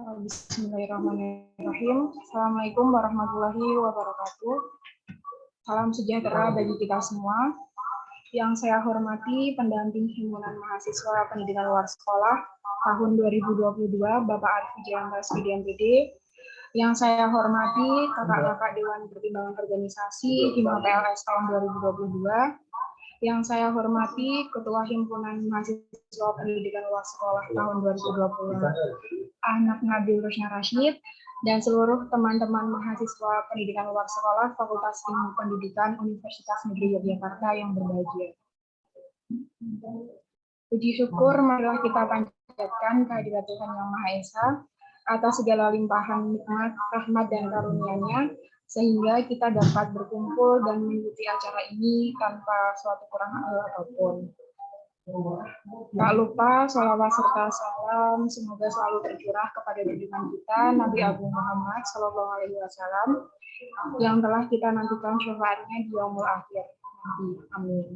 Bismillahirrahmanirrahim. Assalamualaikum warahmatullahi wabarakatuh. Salam sejahtera bagi kita semua. Yang saya hormati pendamping Himpunan Mahasiswa Pendidikan Luar Sekolah tahun 2022, Bapak Arif Wijayanto SPD MPD. Yang saya hormati kakak-kakak Dewan Pertimbangan Organisasi Hima PLS tahun 2022. Yang saya hormati Ketua Himpunan Mahasiswa Pendidikan Luar Sekolah tahun 2020, Anak Nabil Rusna Rashid, dan seluruh teman-teman mahasiswa pendidikan luar sekolah Fakultas Ilmu Pendidikan Universitas Negeri Yogyakarta yang berbahagia. Puji syukur marilah kita panjatkan kehadirat Tuhan Yang Maha Esa atas segala limpahan nikmat, rahmat, dan karunia-Nya, sehingga kita dapat berkumpul dan mengikuti acara ini tanpa suatu kurang apapun. Tak lupa sholawat serta salam semoga selalu tercurah kepada junjungan kita Nabi Agung Muhammad SAW yang telah kita nantikan syafaatnya di yaumul akhir nanti. Amin.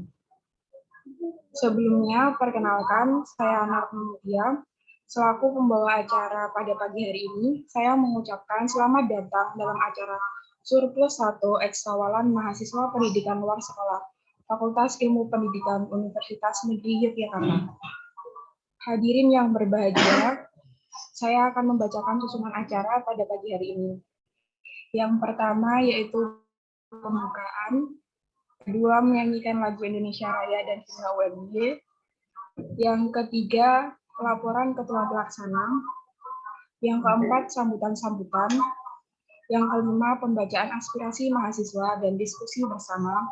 Sebelumnya, perkenalkan, saya Anak Mutia. Selaku pembawa acara pada pagi hari ini, saya mengucapkan selamat datang dalam acara Surplus 1 Ekstrawalan Mahasiswa Pendidikan Luar Sekolah Fakultas Ilmu Pendidikan Universitas Negeri Yogyakarta. Hadirin yang berbahagia, saya akan membacakan susunan acara pada pagi hari ini. Yang pertama yaitu pembukaan, kedua menyanyikan lagu Indonesia Raya dan himne UMY, yang ketiga laporan ketua pelaksana, yang keempat sambutan-sambutan, yang kelima pembacaan aspirasi mahasiswa dan diskusi bersama,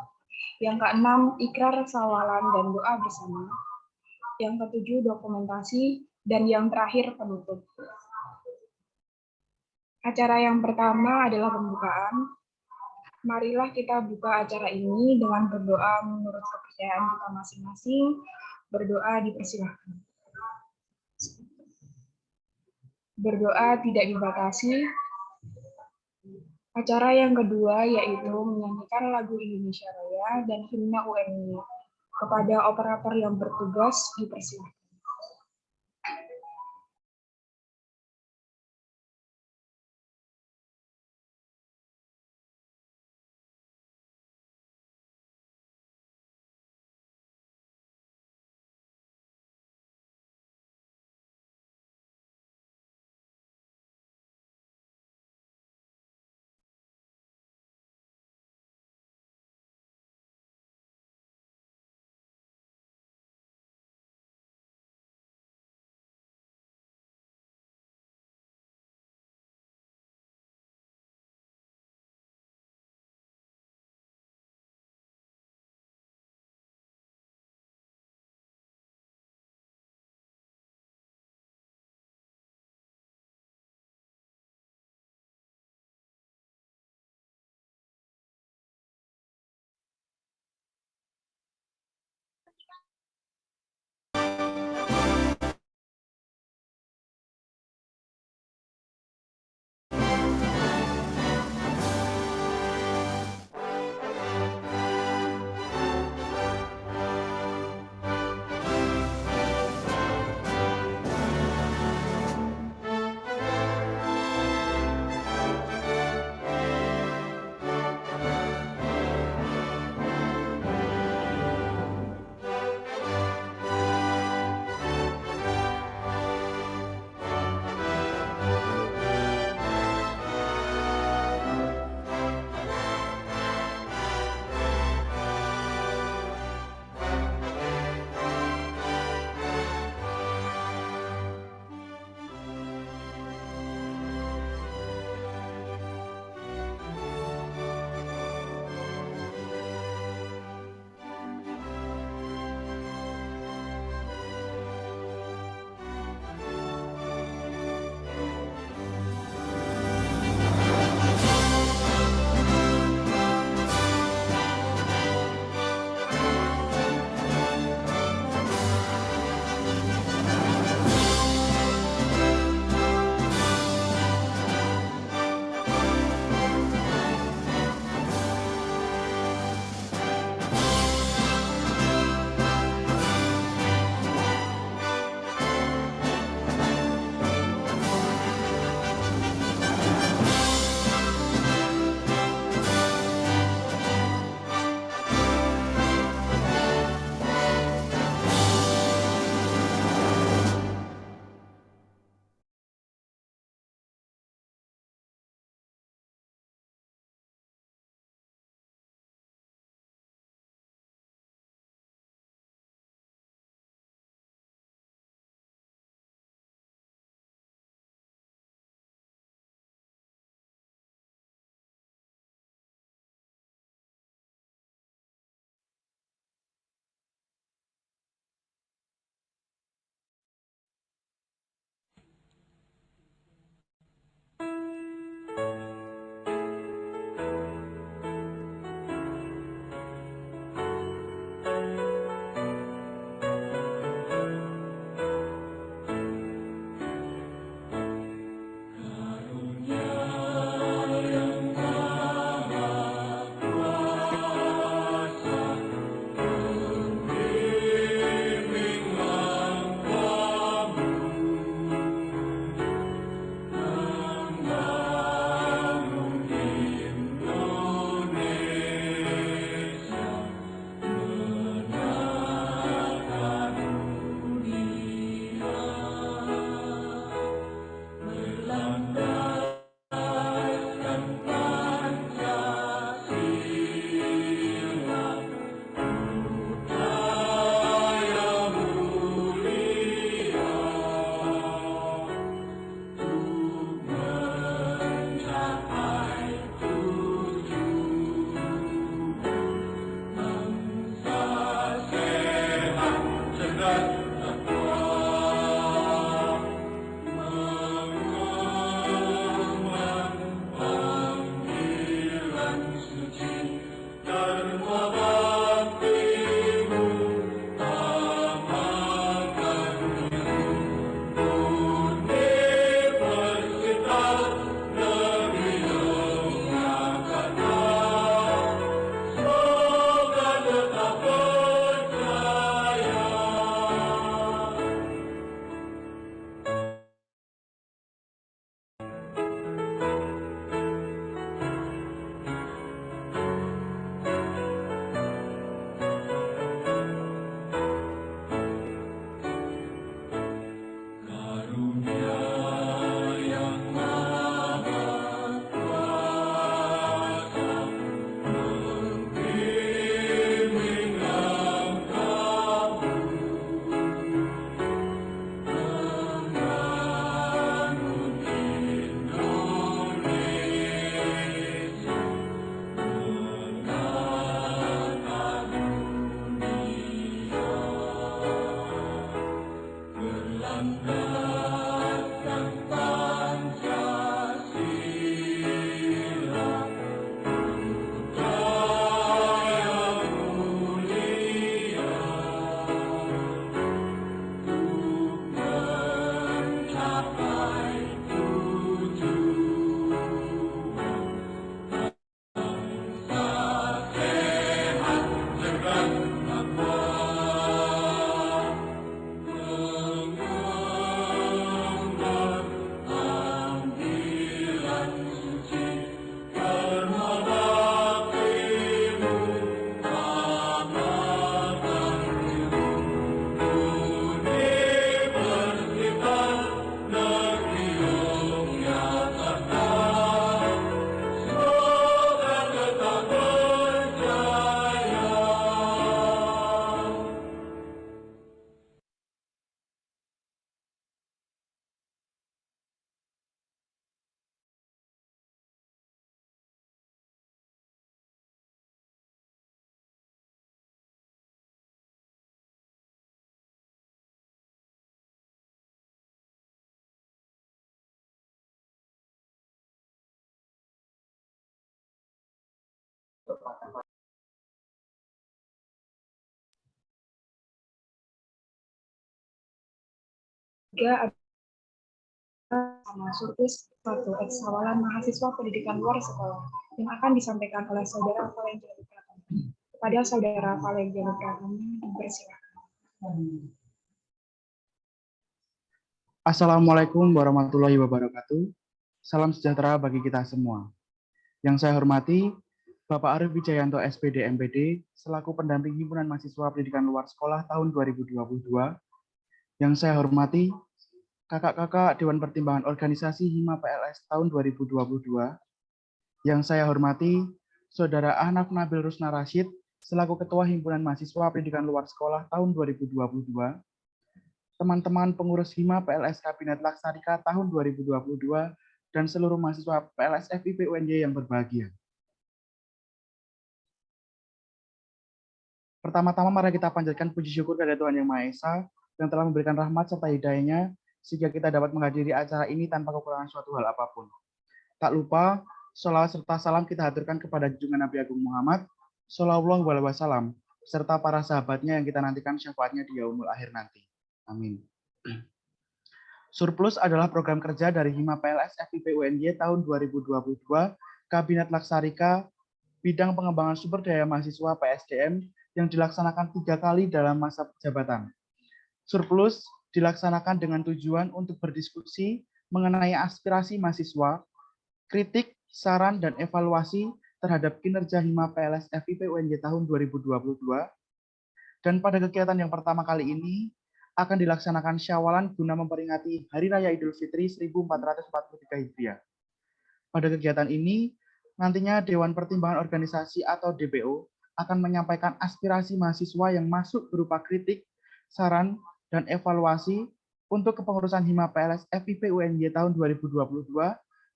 yang keenam ikrar sawalan dan doa bersama, yang ketujuh dokumentasi, dan yang terakhir penutup. Acara yang pertama adalah pembukaan. Marilah kita buka acara ini dengan berdoa menurut kepercayaan kita masing-masing. Berdoa dipersilahkan. Berdoa tidak dibatasi. Acara yang kedua yaitu menyanyikan lagu Indonesia Raya dan himne UMY. Kepada operator yang bertugas dipersilahkan. Tiga sama surplus 1 ekstrawalan mahasiswa pendidikan luar sekolah yang akan disampaikan oleh Saudara Valencia Pratama. Kepada Saudara Valencia Pratama, dipersilakan. Assalamualaikum warahmatullahi wabarakatuh. Salam sejahtera bagi kita semua. Yang saya hormati, Bapak Arief Wijayanto SPD MPD, selaku pendamping Himpunan Mahasiswa Pendidikan Luar Sekolah tahun 2022. Yang saya hormati, kakak-kakak Dewan Pertimbangan Organisasi Hima PLS tahun 2022. Yang saya hormati, Saudara Ahnaf Nabil Rusna Rashid, selaku Ketua Himpunan Mahasiswa Pendidikan Luar Sekolah tahun 2022. Teman-teman pengurus Hima PLS Kabinet Laksarika tahun 2022, dan seluruh mahasiswa PLS FIP UNY yang berbahagia. Pertama-tama mari kita panjatkan puji syukur kepada Tuhan Yang Maha Esa yang telah memberikan rahmat serta hidayah-Nya sehingga kita dapat menghadiri acara ini tanpa kekurangan suatu hal apapun. Tak lupa, sholawat serta salam kita haturkan kepada junjungan Nabi Agung Muhammad Shallallahu Alaihi Wasallam serta para sahabatnya yang kita nantikan syafaatnya di yaumul akhir nanti. Amin. Surplus adalah program kerja dari Hima PLS FIP UNY tahun 2022, Kabinet Laksarika, bidang pengembangan sumber daya mahasiswa PSDM yang dilaksanakan 3 kali dalam masa jabatan. Surplus dilaksanakan dengan tujuan untuk berdiskusi mengenai aspirasi mahasiswa, kritik, saran, dan evaluasi terhadap kinerja Hima PLS FIP UNY tahun 2022. Dan pada kegiatan yang pertama kali ini, akan dilaksanakan syawalan guna memperingati Hari Raya Idul Fitri 1443 Hijriah. Pada kegiatan ini, nantinya Dewan Pertimbangan Organisasi atau DPO akan menyampaikan aspirasi mahasiswa yang masuk berupa kritik, saran, dan evaluasi untuk kepengurusan Hima PLS FIP UNY tahun 2022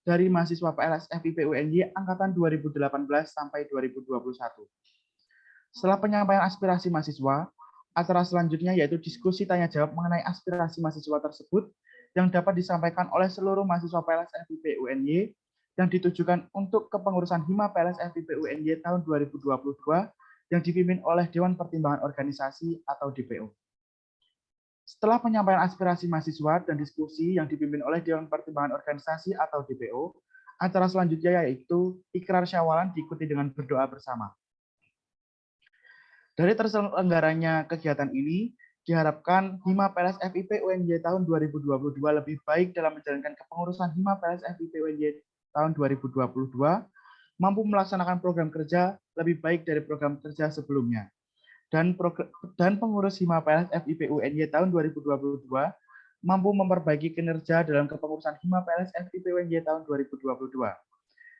dari mahasiswa PLS FIP UNY angkatan 2018 sampai 2021. Setelah penyampaian aspirasi mahasiswa, acara selanjutnya yaitu diskusi tanya jawab mengenai aspirasi mahasiswa tersebut yang dapat disampaikan oleh seluruh mahasiswa PLS FIP UNY yang ditujukan untuk kepengurusan Hima PLS FIP UNY tahun 2022 yang dipimpin oleh Dewan Pertimbangan Organisasi atau DPO. Setelah penyampaian aspirasi mahasiswa dan diskusi yang dipimpin oleh Dewan Pertimbangan Organisasi atau DPO, acara selanjutnya yaitu ikrar syawalan diikuti dengan berdoa bersama. Dari terselenggaranya kegiatan ini, diharapkan Hima PLS FIP UNY tahun 2022 lebih baik dalam menjalankan kepengurusan Hima PLS FIP UNY tahun 2022, mampu melaksanakan program kerja lebih baik dari program kerja sebelumnya. Dan pengurus Hima PLS FIP UNY tahun 2022 mampu memperbaiki kinerja dalam kepengurusan Hima PLS FIP UNY tahun 2022.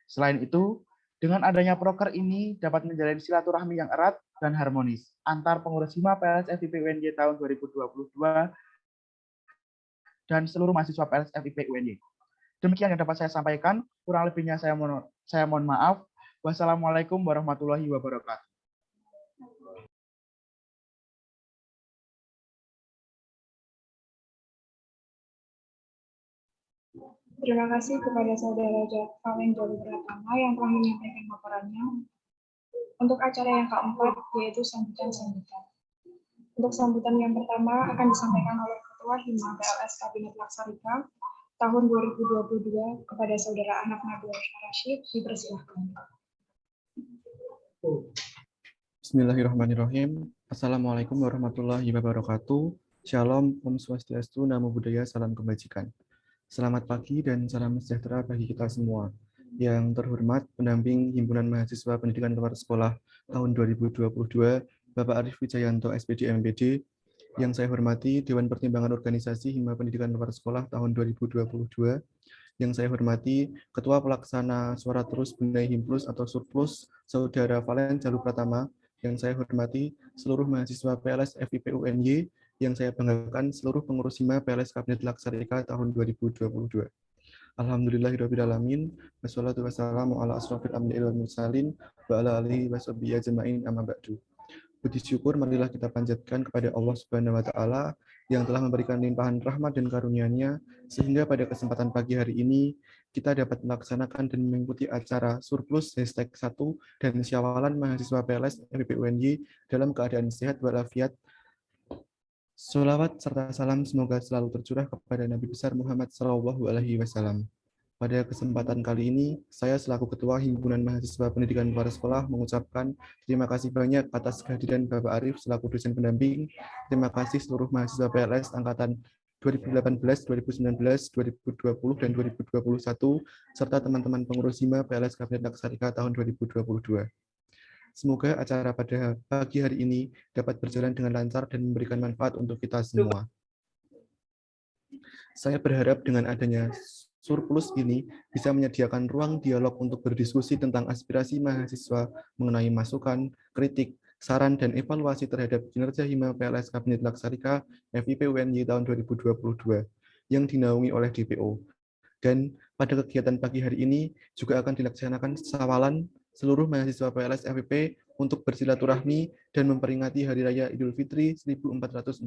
Selain itu, dengan adanya proker ini dapat menjalin silaturahmi yang erat dan harmonis antar pengurus Hima PLS FIP UNY tahun 2022 dan seluruh mahasiswa PLS FIP UNY. Demikian yang dapat saya sampaikan, kurang lebihnya saya mohon maaf. Wassalamualaikum warahmatullahi wabarakatuh. Terima kasih kepada Saudara Valen Joli Pratama yang telah menyampaikan laporannya. Untuk acara yang keempat, yaitu sambutan-sambutan. Untuk sambutan yang pertama akan disampaikan oleh Ketua Hima PLS Kabinet Laksarika tahun 2022 kepada Saudara Anak Nabil Rashid. Dipersilahkan. Bismillahirrahmanirrahim. Assalamualaikum warahmatullahi wabarakatuh. Shalom, Om Swastiastu, Namo Buddhaya, Salam Kebajikan. Selamat pagi dan salam sejahtera bagi kita semua. Yang terhormat pendamping Himpunan Mahasiswa Pendidikan Luar Sekolah tahun 2022, Bapak Arif Wijayanto, SPD MPD. Yang saya hormati Dewan Pertimbangan Organisasi Hima Pendidikan Luar Sekolah tahun 2022. Yang saya hormati Ketua Pelaksana Suara Terus Benahi Himplus atau Surplus, Saudara Valen Joli Pratama. Yang saya hormati seluruh mahasiswa PLS FIP UNY, yang saya banggakan seluruh pengurus Hima PLS Kabinet Laksarika tahun 2022. Alhamdulillahirrahmanirrahim. Wassalatu wassalamu ala asrofil anbiya'i wal mursalin wa ala alihi wa sahbihi ajma'in amma ba'du. Puji syukur marilah kita panjatkan kepada Allah Subhanahu wa taala yang telah memberikan limpahan rahmat dan karunia-Nya sehingga pada kesempatan pagi hari ini kita dapat melaksanakan dan mengikuti acara surplus #1 dan syawalan mahasiswa PLS FIP UNY dalam keadaan sehat walafiat. Sholawat serta salam semoga selalu tercurah kepada Nabi besar Muhammad SAW. Pada kesempatan kali ini, saya selaku Ketua Himpunan Mahasiswa Pendidikan Luar Sekolah mengucapkan terima kasih banyak atas kehadiran Bapak Arif selaku dosen pendamping. Terima kasih seluruh mahasiswa PLS angkatan 2018, 2019, 2020, dan 2021, serta teman-teman pengurus Hima PLS Kabinet Laksarika tahun 2022. Semoga acara pada pagi hari ini dapat berjalan dengan lancar dan memberikan manfaat untuk kita semua. Saya berharap dengan adanya surplus ini bisa menyediakan ruang dialog untuk berdiskusi tentang aspirasi mahasiswa mengenai masukan, kritik, saran, dan evaluasi terhadap kinerja Hima PLS Kabinet Laksarika FIP UNY tahun 2022 yang dinaungi oleh DPO. Dan pada kegiatan pagi hari ini juga akan dilaksanakan sawalan seluruh mahasiswa PLS FIP untuk bersilaturahmi dan memperingati Hari Raya Idul Fitri 1443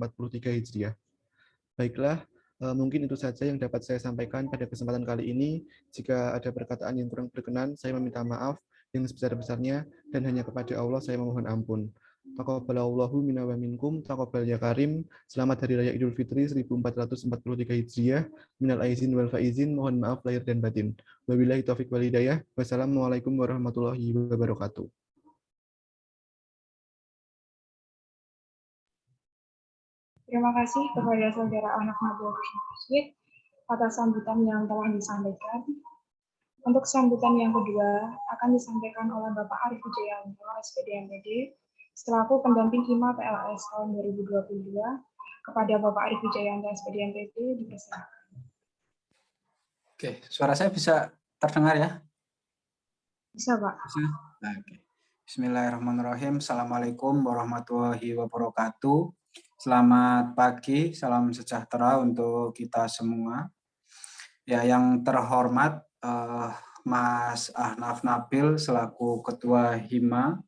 Hijriah. Baiklah, mungkin itu saja yang dapat saya sampaikan pada kesempatan kali ini. Jika ada perkataan yang kurang berkenan, saya meminta maaf yang sebesar-besarnya, dan hanya kepada Allah saya memohon ampun. Taqabbalallahu minna wa minkum, taqabbal ya karim. Selamat Hari Raya Idul Fitri 1443 Hijriah. Minal aizin wal faizin, mohon maaf lahir dan batin. Wabillahi taufiq wal hidayah. Wassalamualaikum warahmatullahi wabarakatuh. Terima kasih kepada Saudara Anak Nabil Rashid atas sambutan yang telah disampaikan. Untuk sambutan yang kedua akan disampaikan oleh Bapak Arif Wijayanto, SPD MPD, selaku pendamping Hima PLS tahun 2022 kepada Bapak Arif Wijayanto, SPD MPD, dipersilakan. Oke, suara saya bisa terdengar ya? Bisa, Pak. Bisa? Oke. Bismillahirrahmanirrahim. Assalamualaikum warahmatullahi wabarakatuh. Selamat pagi, salam sejahtera untuk kita semua. Ya, yang terhormat Mas Ahnaf Nabil selaku Ketua Hima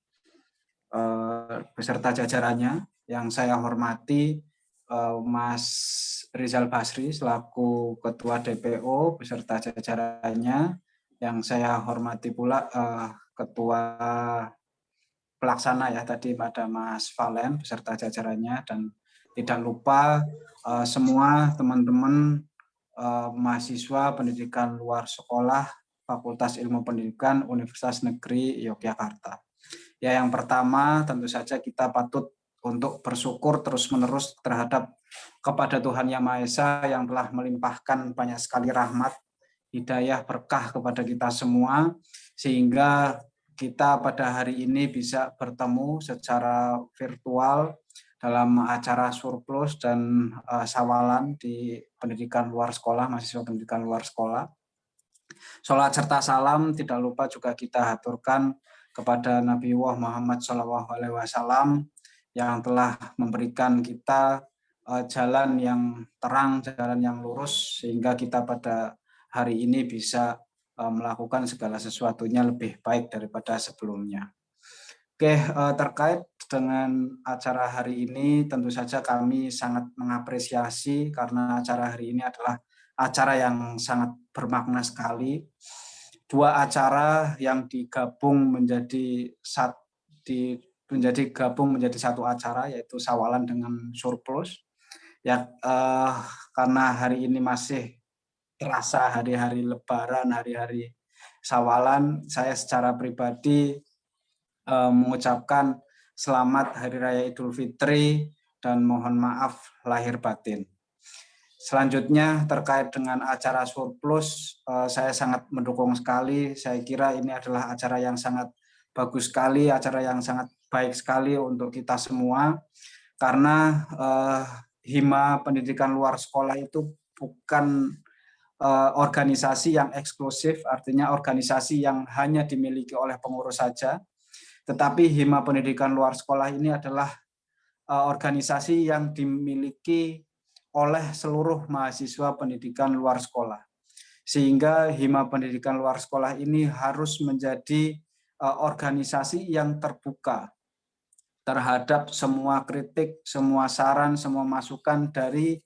beserta jajarannya. Yang saya hormati Mas Rizal Basri selaku Ketua DPO beserta jajarannya. Yang saya hormati pula Ketua Pelaksana ya tadi pada Mas Valen beserta jajarannya, dan tidak lupa semua teman-teman mahasiswa pendidikan luar sekolah Fakultas Ilmu Pendidikan Universitas Negeri Yogyakarta. Ya, yang pertama tentu saja kita patut untuk bersyukur terus-menerus terhadap kepada Tuhan Yang Maha Esa yang telah melimpahkan banyak sekali rahmat, hidayah, berkah kepada kita semua, sehingga kita pada hari ini bisa bertemu secara virtual dalam acara surplus dan sawalan di pendidikan luar sekolah, mahasiswa pendidikan luar sekolah. Salat serta salam tidak lupa juga kita haturkan kepada Nabi Muhammad SAW yang telah memberikan kita jalan yang terang, jalan yang lurus, sehingga kita pada hari ini bisa melakukan segala sesuatunya lebih baik daripada sebelumnya. Oke, terkait dengan acara hari ini, tentu saja kami sangat mengapresiasi karena acara hari ini adalah acara yang sangat bermakna sekali. Dua acara yang digabung menjadi satu acara, yaitu Sawalan dengan Surplus. Ya, karena hari ini masih terasa hari-hari Lebaran, hari-hari Sawalan, saya secara pribadi mengucapkan selamat Hari Raya Idul Fitri dan mohon maaf lahir batin. Selanjutnya terkait dengan acara Surplus, saya sangat mendukung sekali. Saya kira ini adalah acara yang sangat bagus sekali, acara yang sangat baik sekali untuk kita semua, karena Hima Pendidikan Luar Sekolah itu bukan organisasi yang eksklusif, artinya organisasi yang hanya dimiliki oleh pengurus saja, tetapi Hima Pendidikan Luar Sekolah ini adalah organisasi yang dimiliki oleh seluruh mahasiswa pendidikan luar sekolah. Sehingga Hima Pendidikan Luar Sekolah ini harus menjadi organisasi yang terbuka terhadap semua kritik, semua saran, semua masukan dari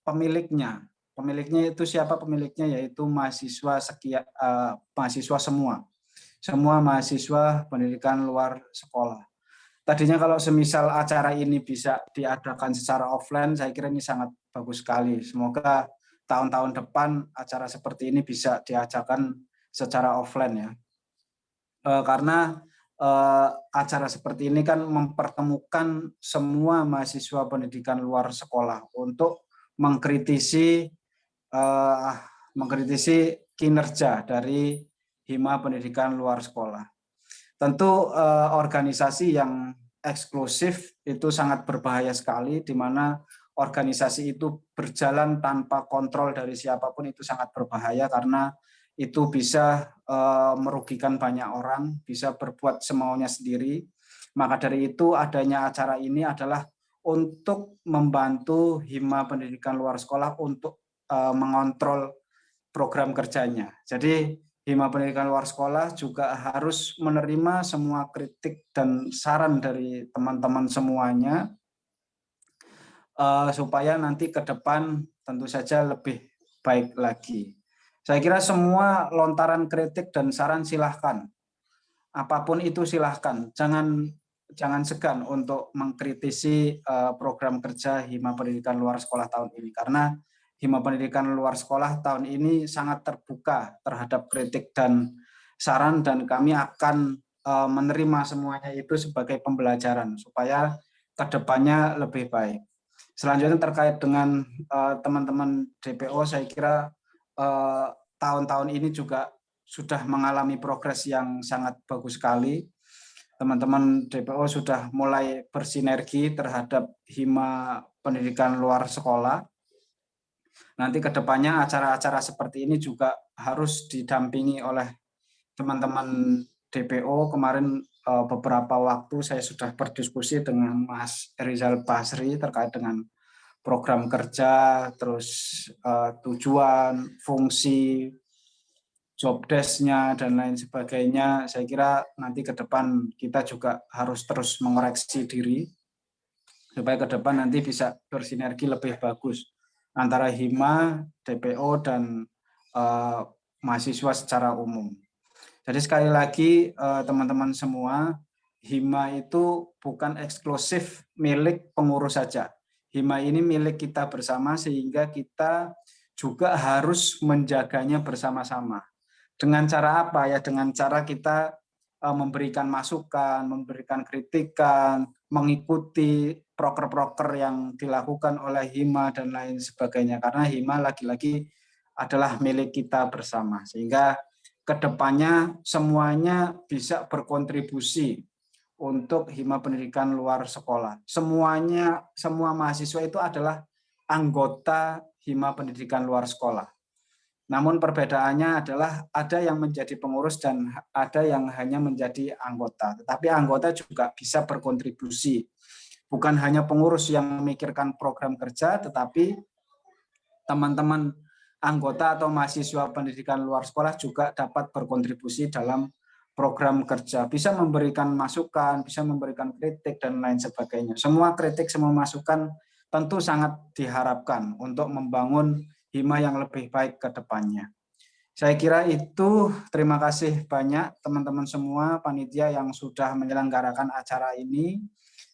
pemiliknya. Pemiliknya itu siapa pemiliknya? Yaitu mahasiswa mahasiswa semua mahasiswa pendidikan luar sekolah. Tadinya kalau semisal acara ini bisa diadakan secara offline, saya kira ini sangat bagus sekali. Semoga tahun-tahun depan acara seperti ini bisa diadakan secara offline ya. Karena acara seperti ini kan mempertemukan semua mahasiswa pendidikan luar sekolah untuk mengkritisi kinerja dari Hima Pendidikan Luar Sekolah. Tentu organisasi yang eksklusif itu sangat berbahaya sekali, di mana organisasi itu berjalan tanpa kontrol dari siapapun itu sangat berbahaya, karena itu bisa merugikan banyak orang, bisa berbuat semaunya sendiri. Maka dari itu adanya acara ini adalah untuk membantu Hima Pendidikan Luar Sekolah untuk mengontrol program kerjanya. Jadi Hima Pendidikan Luar Sekolah juga harus menerima semua kritik dan saran dari teman-teman semuanya, supaya nanti ke depan tentu saja lebih baik lagi. Saya kira semua lontaran kritik dan saran silahkan. Apapun itu silahkan. Jangan segan untuk mengkritisi program kerja Hima Pendidikan Luar Sekolah tahun ini. Karena Hima Pendidikan Luar Sekolah tahun ini sangat terbuka terhadap kritik dan saran, dan kami akan menerima semuanya itu sebagai pembelajaran supaya kedepannya lebih baik. Selanjutnya terkait dengan teman-teman DPO, saya kira tahun-tahun ini juga sudah mengalami progres yang sangat bagus sekali. Teman-teman DPO sudah mulai bersinergi terhadap Hima Pendidikan Luar Sekolah. Nanti ke depannya acara-acara seperti ini juga harus didampingi oleh teman-teman DPO. Kemarin beberapa waktu saya sudah berdiskusi dengan Mas Rizal Basri terkait dengan program kerja, terus tujuan, fungsi, job desk-nya, dan lain sebagainya. Saya kira nanti ke depan kita juga harus terus mengoreksi diri supaya ke depan nanti bisa bersinergi lebih bagus antara Hima, DPO, dan mahasiswa secara umum. Jadi sekali lagi teman-teman semua, Hima itu bukan eksklusif milik pengurus saja. Hima ini milik kita bersama, sehingga kita juga harus menjaganya bersama-sama. Dengan cara apa ya? Dengan cara kita memberikan masukan, memberikan kritikan, mengikuti proker-proker yang dilakukan oleh Hima dan lain sebagainya. Karena Hima lagi-lagi adalah milik kita bersama, sehingga kedepannya semuanya bisa berkontribusi untuk Hima Pendidikan Luar Sekolah. Semua mahasiswa itu adalah anggota Hima Pendidikan Luar Sekolah. Namun perbedaannya adalah ada yang menjadi pengurus dan ada yang hanya menjadi anggota. Tetapi anggota juga bisa berkontribusi. Bukan hanya pengurus yang memikirkan program kerja, tetapi teman-teman anggota atau mahasiswa pendidikan luar sekolah juga dapat berkontribusi dalam program kerja, bisa memberikan masukan, bisa memberikan kritik, dan lain sebagainya. Semua kritik, semua masukan tentu sangat diharapkan untuk membangun Hima yang lebih baik ke depannya. Saya kira itu. Terima kasih banyak teman-teman semua panitia yang sudah menyelenggarakan acara ini.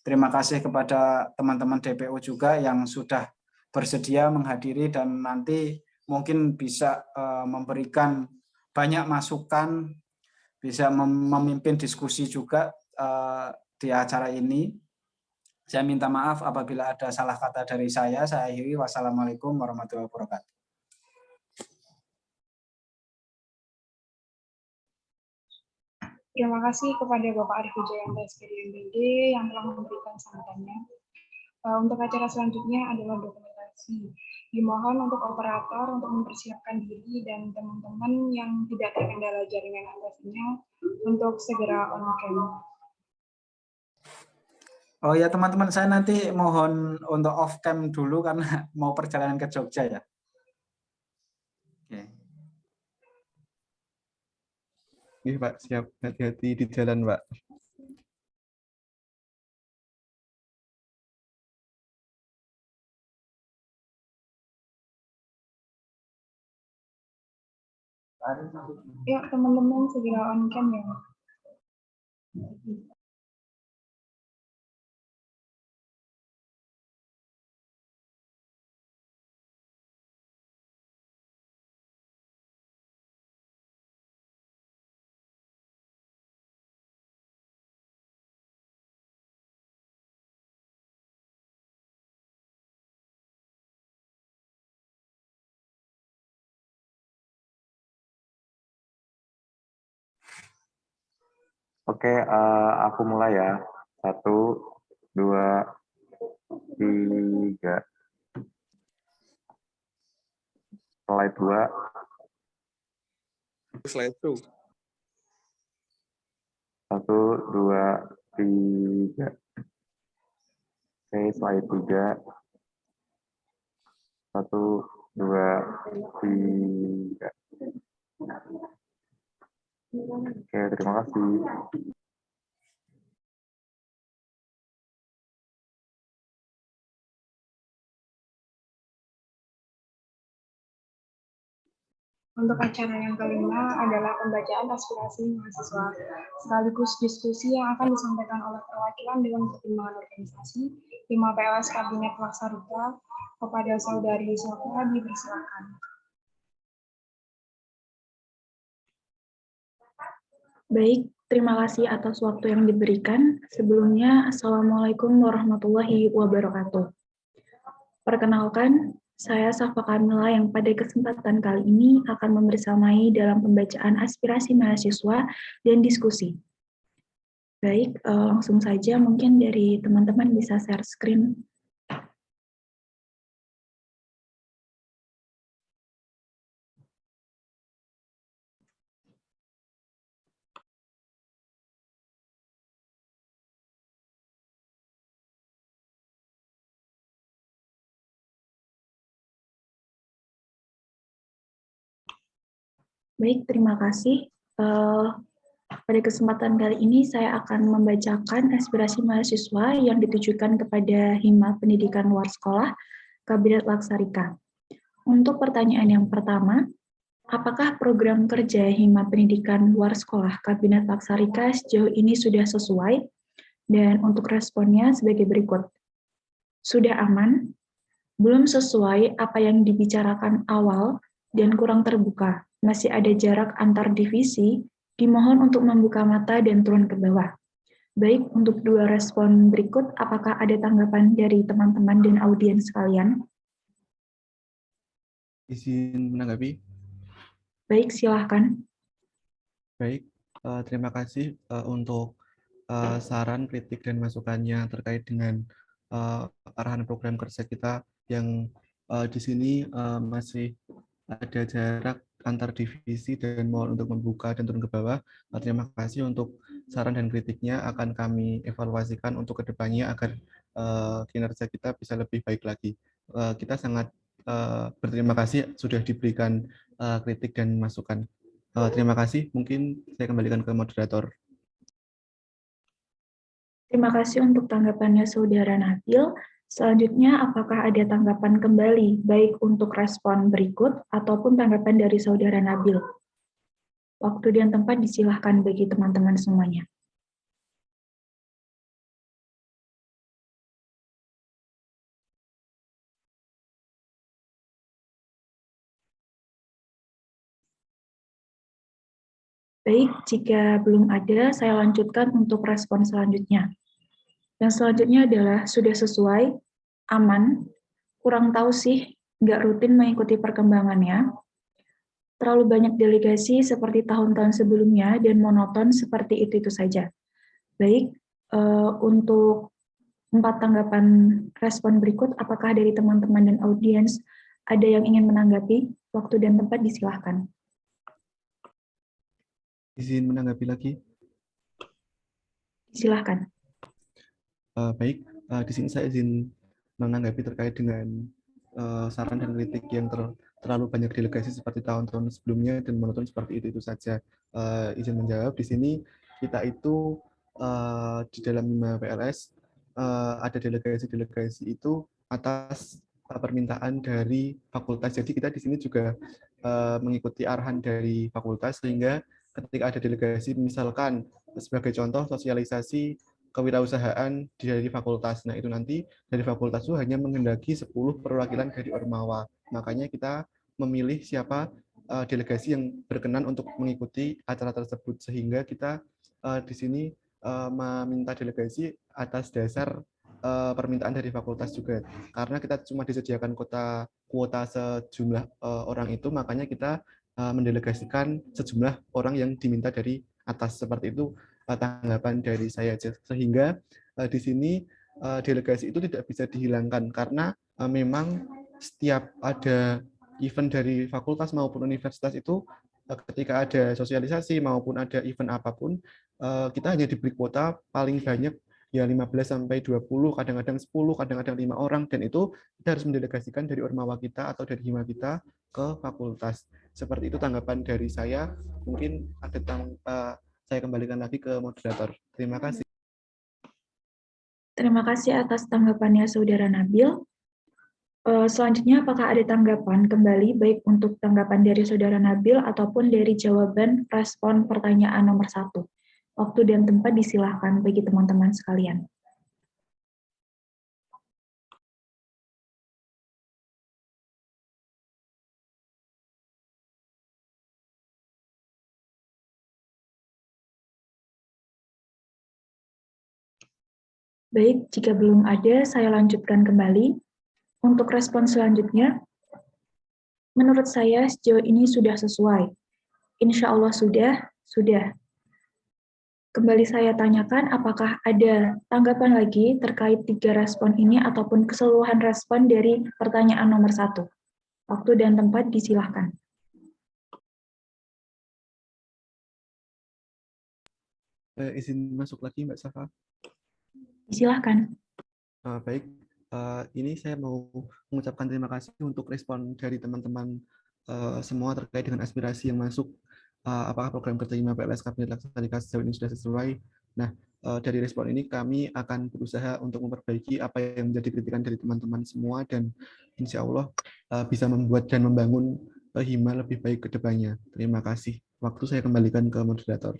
Terima kasih kepada teman-teman DPO juga yang sudah bersedia menghadiri dan nanti mungkin bisa memberikan banyak masukan, bisa memimpin diskusi juga di acara ini. Saya minta maaf apabila ada salah kata dari saya. Saya akhiri. Wassalamualaikum warahmatullahi wabarakatuh. Terima kasih kepada Bapak Arief Wijayanto SPD MPD yang telah memberikan sambutannya. Untuk acara selanjutnya adalah dokumentasi. Dimohon untuk operator untuk mempersiapkan diri dan teman-teman yang tidak terkendala jaringan Anda untuk segera on cam. Oh ya teman-teman, saya nanti mohon untuk off cam dulu karena mau perjalanan ke Jogja ya. Oke. Iya Pak, siap. Hati-hati di jalan Pak. Ya teman-teman segera on cam ya. Oke, aku mulai ya. 1, 2, 3. Slide 2. Slide 2. 1, 2, 3. Oke, slide 3. 1, 2, 3. Oke, terima kasih. Untuk acara yang kelima adalah pembacaan aspirasi mahasiswa, sekaligus diskusi yang akan disampaikan oleh perwakilan Dewan Pertimbangan Organisasi Hima PLS Kabinet Laksaruka. Kepada Saudari Sofia dipersilakan. Baik, terima kasih atas waktu yang diberikan. Sebelumnya, Assalamualaikum warahmatullahi wabarakatuh. Perkenalkan, saya Safa Kamila yang pada kesempatan kali ini akan membersamai dalam pembacaan aspirasi mahasiswa dan diskusi. Baik, langsung saja mungkin dari teman-teman bisa share screen. Baik, terima kasih. Pada kesempatan kali ini saya akan membacakan aspirasi mahasiswa yang ditujukan kepada Hima Pendidikan Luar Sekolah Kabinet Laksarika. Untuk pertanyaan yang pertama, apakah program kerja Hima Pendidikan Luar Sekolah Kabinet Laksarika sejauh ini sudah sesuai? Dan untuk responnya sebagai berikut. Sudah aman? Belum sesuai apa yang dibicarakan awal dan kurang terbuka. Masih ada jarak antar divisi, dimohon untuk membuka mata dan turun ke bawah. Baik, untuk dua respon berikut, apakah ada tanggapan dari teman-teman dan audiens sekalian? Izin menanggapi. Baik, silahkan. Baik, terima kasih untuk saran, kritik, dan masukannya terkait dengan arahan program kerja kita yang di sini masih ada jarak antar divisi dan mohon untuk membuka dan turun ke bawah. Terima kasih untuk saran dan kritiknya, akan kami evaluasikan untuk kedepannya agar kinerja kita bisa lebih baik lagi. Kita sangat berterima kasih sudah diberikan kritik dan masukan. Terima kasih. Mungkin saya kembalikan ke moderator. Terima kasih untuk tanggapannya Saudara Nabil. Selanjutnya, apakah ada tanggapan kembali, baik untuk respon berikut ataupun tanggapan dari Saudara Nabil? Waktu dan tempat disilahkan bagi teman-teman semuanya. Baik, jika belum ada, saya lanjutkan untuk respon selanjutnya. Yang selanjutnya adalah sudah sesuai, aman, kurang tahu sih, nggak rutin mengikuti perkembangannya, terlalu banyak delegasi seperti tahun-tahun sebelumnya, dan monoton seperti itu saja. Baik, untuk 4 tanggapan respon berikut, apakah dari teman-teman dan audiens ada yang ingin menanggapi? Waktu dan tempat disilahkan. Izin menanggapi lagi. Silahkan. Baik, di sini saya izin menanggapi terkait dengan saran dan kritik yang terlalu banyak delegasi seperti tahun-tahun sebelumnya dan monoton seperti itu saja. Izin menjawab, di sini kita itu di dalam 5 PLS ada delegasi-delegasi itu atas permintaan dari fakultas. Jadi kita di sini juga mengikuti arahan dari fakultas, sehingga ketika ada delegasi, misalkan sebagai contoh sosialisasi kewirausahaan dari fakultas. Nah, itu nanti dari fakultas itu hanya menghendaki 10 perwakilan dari Ormawa. Makanya kita memilih siapa delegasi yang berkenan untuk mengikuti acara tersebut, sehingga kita di sini meminta delegasi atas dasar permintaan dari fakultas juga. Karena kita cuma disediakan kuota sejumlah orang itu, makanya kita mendelegasikan sejumlah orang yang diminta dari atas. Seperti itu tanggapan dari saya, sehingga di sini delegasi itu tidak bisa dihilangkan karena memang setiap ada event dari fakultas maupun universitas itu ketika ada sosialisasi maupun ada event apapun, kita hanya diberi kuota paling banyak ya 15 sampai 20, kadang-kadang 10, kadang-kadang 5 orang, dan itu kita harus mendelegasikan dari Ormawa kita atau dari Hima kita ke fakultas. Seperti itu tanggapan dari saya. Mungkin ada saya kembalikan lagi ke moderator. Terima kasih. Terima kasih atas tanggapannya Saudara Nabil. Selanjutnya, apakah ada tanggapan kembali, baik untuk tanggapan dari Saudara Nabil ataupun dari jawaban respon pertanyaan nomor 1? Waktu dan tempat disilahkan bagi teman-teman sekalian. Baik, jika belum ada, saya lanjutkan kembali. Untuk respon selanjutnya, menurut saya sejauh ini sudah sesuai. Insya Allah sudah. Kembali saya tanyakan, apakah ada tanggapan lagi terkait 3 respon ini ataupun keseluruhan respon dari pertanyaan nomor 1? Waktu dan tempat disilahkan. Izin masuk lagi, Mbak Safa. Silahkan. Baik, ini saya mau mengucapkan terima kasih untuk respon dari teman-teman semua terkait dengan aspirasi yang masuk. Apakah program kerja 5 PLS Kabinet Laksarika sejauh ini sudah sesuai? Nah, dari respon ini kami akan berusaha untuk memperbaiki apa yang menjadi kritikan dari teman-teman semua, dan insya Allah bisa membuat dan membangun Hima lebih baik ke depannya. Terima kasih. Waktu saya kembalikan ke moderator.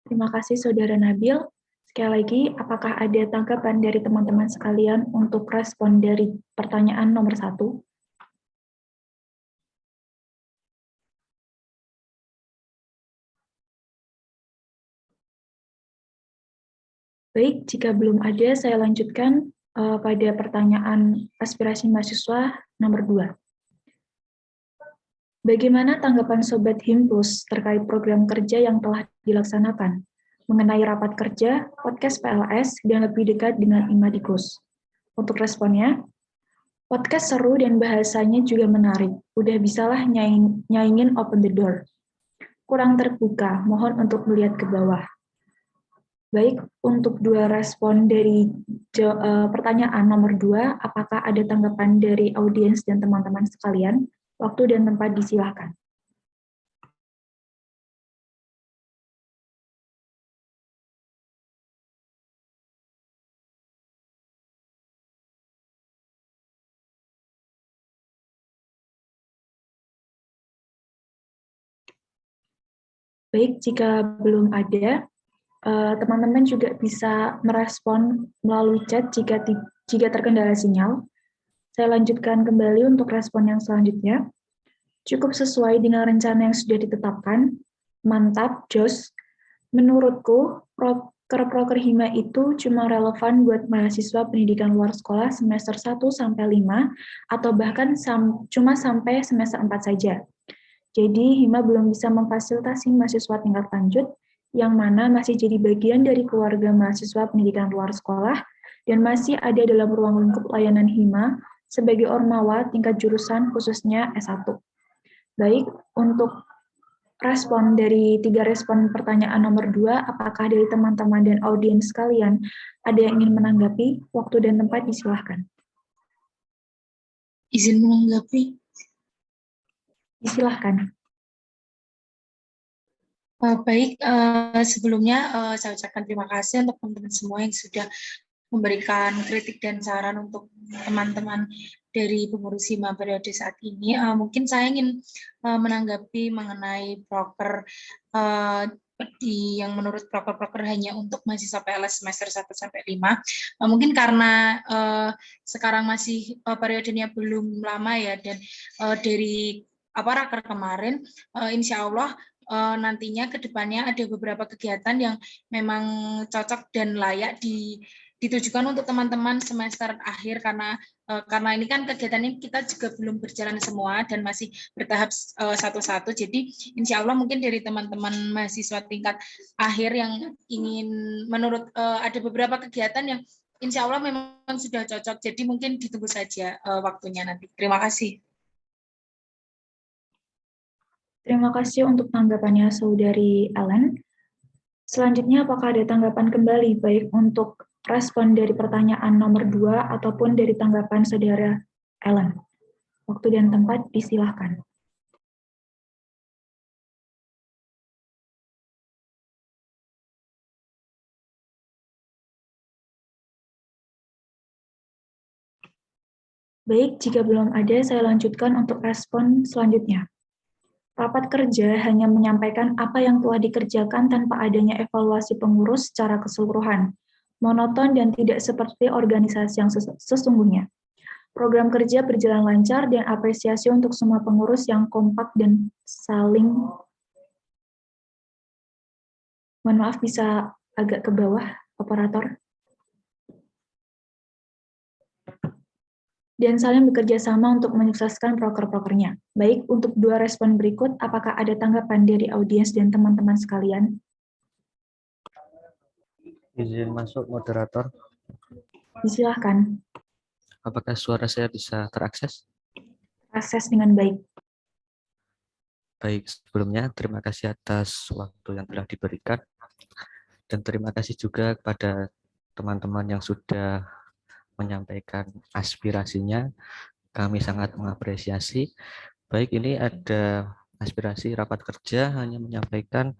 Terima kasih Saudara Nabil. Sekali lagi, apakah ada tanggapan dari teman-teman sekalian untuk respon dari pertanyaan nomor 1? Baik, jika belum ada, saya lanjutkan pada pertanyaan aspirasi mahasiswa nomor 2. Bagaimana tanggapan Sobat Himpus terkait program kerja yang telah dilaksanakan mengenai rapat kerja, podcast PLS, dan lebih dekat dengan Imadikus? Untuk responnya, podcast seru dan bahasanya juga menarik. Udah bisalah nyaingin open the door. Kurang terbuka, mohon untuk melihat ke bawah. Baik, untuk 2 respon dari pertanyaan nomor 2, apakah ada tanggapan dari audiens dan teman-teman sekalian? Waktu dan tempat disilahkan. Baik, jika belum ada, teman-teman juga bisa merespon melalui chat jika terkendala sinyal. Saya lanjutkan kembali untuk respon yang selanjutnya. Cukup sesuai dengan rencana yang sudah ditetapkan. Mantap, Jos. Menurutku, proker-proker hima itu cuma relevan buat mahasiswa pendidikan luar sekolah semester 1 sampai 5 atau bahkan cuma sampai semester 4 saja. Jadi, hima belum bisa memfasilitasi mahasiswa tingkat lanjut yang mana masih jadi bagian dari keluarga mahasiswa pendidikan luar sekolah dan masih ada dalam ruang lingkup layanan hima sebagai ormawa tingkat jurusan khususnya S1. Baik, untuk respon dari 3 respon pertanyaan nomor 2, apakah dari teman-teman dan audiens sekalian ada yang ingin menanggapi? Waktu dan tempat disilahkan. Izin menanggapi. Disilahkan. Baik, sebelumnya saya ucapkan terima kasih untuk teman-teman semua yang sudah memberikan kritik dan saran untuk teman-teman dari pengurus hima periode saat ini. Mungkin saya ingin menanggapi mengenai proker yang menurut proker-proker hanya untuk mahasiswa PLS semester 1 sampai 5. Mungkin karena sekarang masih periodenya belum lama ya, dan dari raker kemarin, insya Allah nantinya ke depannya ada beberapa kegiatan yang memang cocok dan layak ditujukan untuk teman-teman semester akhir, karena ini kan kegiatannya kita juga belum berjalan semua dan masih bertahap satu-satu. Jadi insya Allah mungkin dari teman-teman mahasiswa tingkat akhir yang ingin ada beberapa kegiatan yang insya Allah memang sudah cocok. Jadi mungkin ditunggu saja waktunya nanti. Terima kasih. Terima kasih untuk tanggapannya Saudari Ellen. Selanjutnya, apakah ada tanggapan kembali, baik untuk respon dari pertanyaan nomor 2 ataupun dari tanggapan Saudara Ellen? Waktu dan tempat disilahkan. Baik, jika belum ada, saya lanjutkan untuk respon selanjutnya. Rapat kerja hanya menyampaikan apa yang telah dikerjakan tanpa adanya evaluasi pengurus secara keseluruhan, monoton dan tidak seperti organisasi yang sesungguhnya. Program kerja berjalan lancar dan apresiasi untuk semua pengurus yang kompak dan saling... Mohon maaf, bisa agak ke bawah, operator. Dan saling bekerja sama untuk menyukseskan proker-prokernya. Baik, untuk 2 respon berikut, apakah ada tanggapan dari audiens dan teman-teman sekalian? Izin masuk, moderator. Disilahkan. Apakah suara saya bisa terakses? Akses dengan baik. Baik, sebelumnya terima kasih atas waktu yang telah diberikan. Dan terima kasih juga kepada teman-teman yang sudah menyampaikan aspirasinya. Kami sangat mengapresiasi. Baik, ini ada aspirasi rapat kerja hanya menyampaikan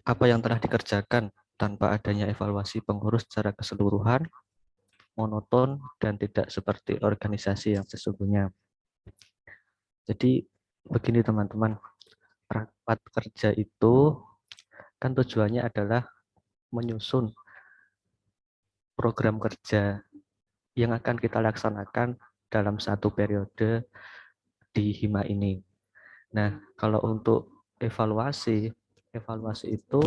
apa yang telah dikerjakan tanpa adanya evaluasi pengurus secara keseluruhan, monoton, dan tidak seperti organisasi yang sesungguhnya. Jadi begini teman-teman, rapat kerja itu kan tujuannya adalah menyusun program kerja yang akan kita laksanakan dalam satu periode di hima ini. Nah, kalau untuk evaluasi itu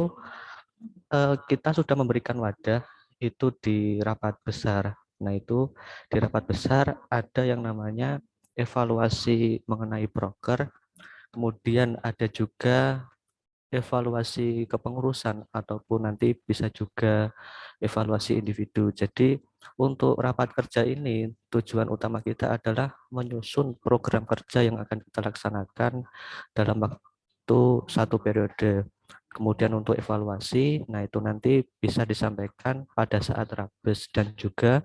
kita sudah memberikan wadah itu di rapat besar. Nah, itu di rapat besar ada yang namanya evaluasi mengenai proker, kemudian ada juga evaluasi kepengurusan ataupun nanti bisa juga evaluasi individu. Jadi untuk rapat kerja ini tujuan utama kita adalah menyusun program kerja yang akan kita laksanakan dalam waktu satu periode. Kemudian untuk evaluasi, nah itu nanti bisa disampaikan pada saat Rabes dan juga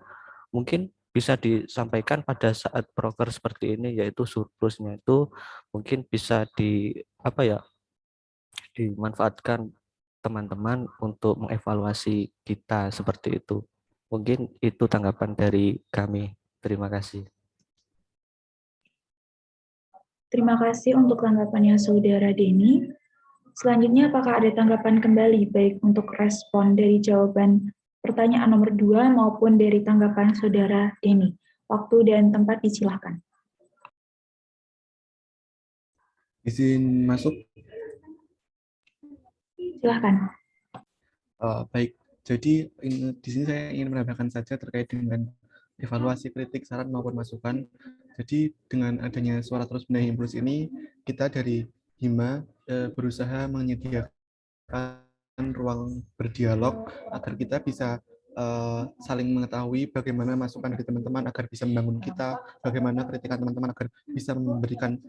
mungkin bisa disampaikan pada saat proker seperti ini, yaitu surplusnya itu mungkin bisa dimanfaatkan teman-teman untuk mengevaluasi kita seperti itu. Mungkin itu tanggapan dari kami. Terima kasih. Terima kasih untuk tanggapannya Saudara Denny. Selanjutnya, apakah ada tanggapan kembali baik untuk respon dari jawaban pertanyaan nomor 2 maupun dari tanggapan Saudara Denny? Waktu dan tempat disilakan. Izin masuk. Silakan. Baik, jadi di sini saya ingin menambahkan saja terkait dengan evaluasi kritik, saran maupun masukan. Jadi dengan adanya suara terus benahi impuls ini, kita dari Hima berusaha menyediakan ruang berdialog agar kita bisa saling mengetahui bagaimana masukan dari teman-teman agar bisa membangun kita, bagaimana kritikan teman-teman agar bisa memberikan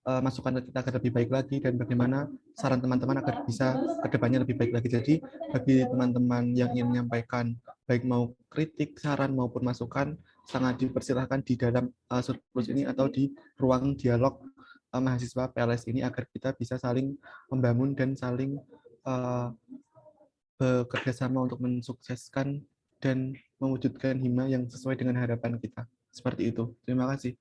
masukan ke kita agar lebih baik lagi, dan bagaimana saran teman-teman agar bisa kedepannya lebih baik lagi. Jadi bagi teman-teman yang ingin menyampaikan baik mau kritik, saran maupun masukan, sangat dipersilahkan di dalam surplus ini atau di ruang dialog mahasiswa PLS ini agar kita bisa saling membangun dan saling bekerja sama untuk mensukseskan dan mewujudkan Hima yang sesuai dengan harapan kita. Seperti itu. Terima kasih.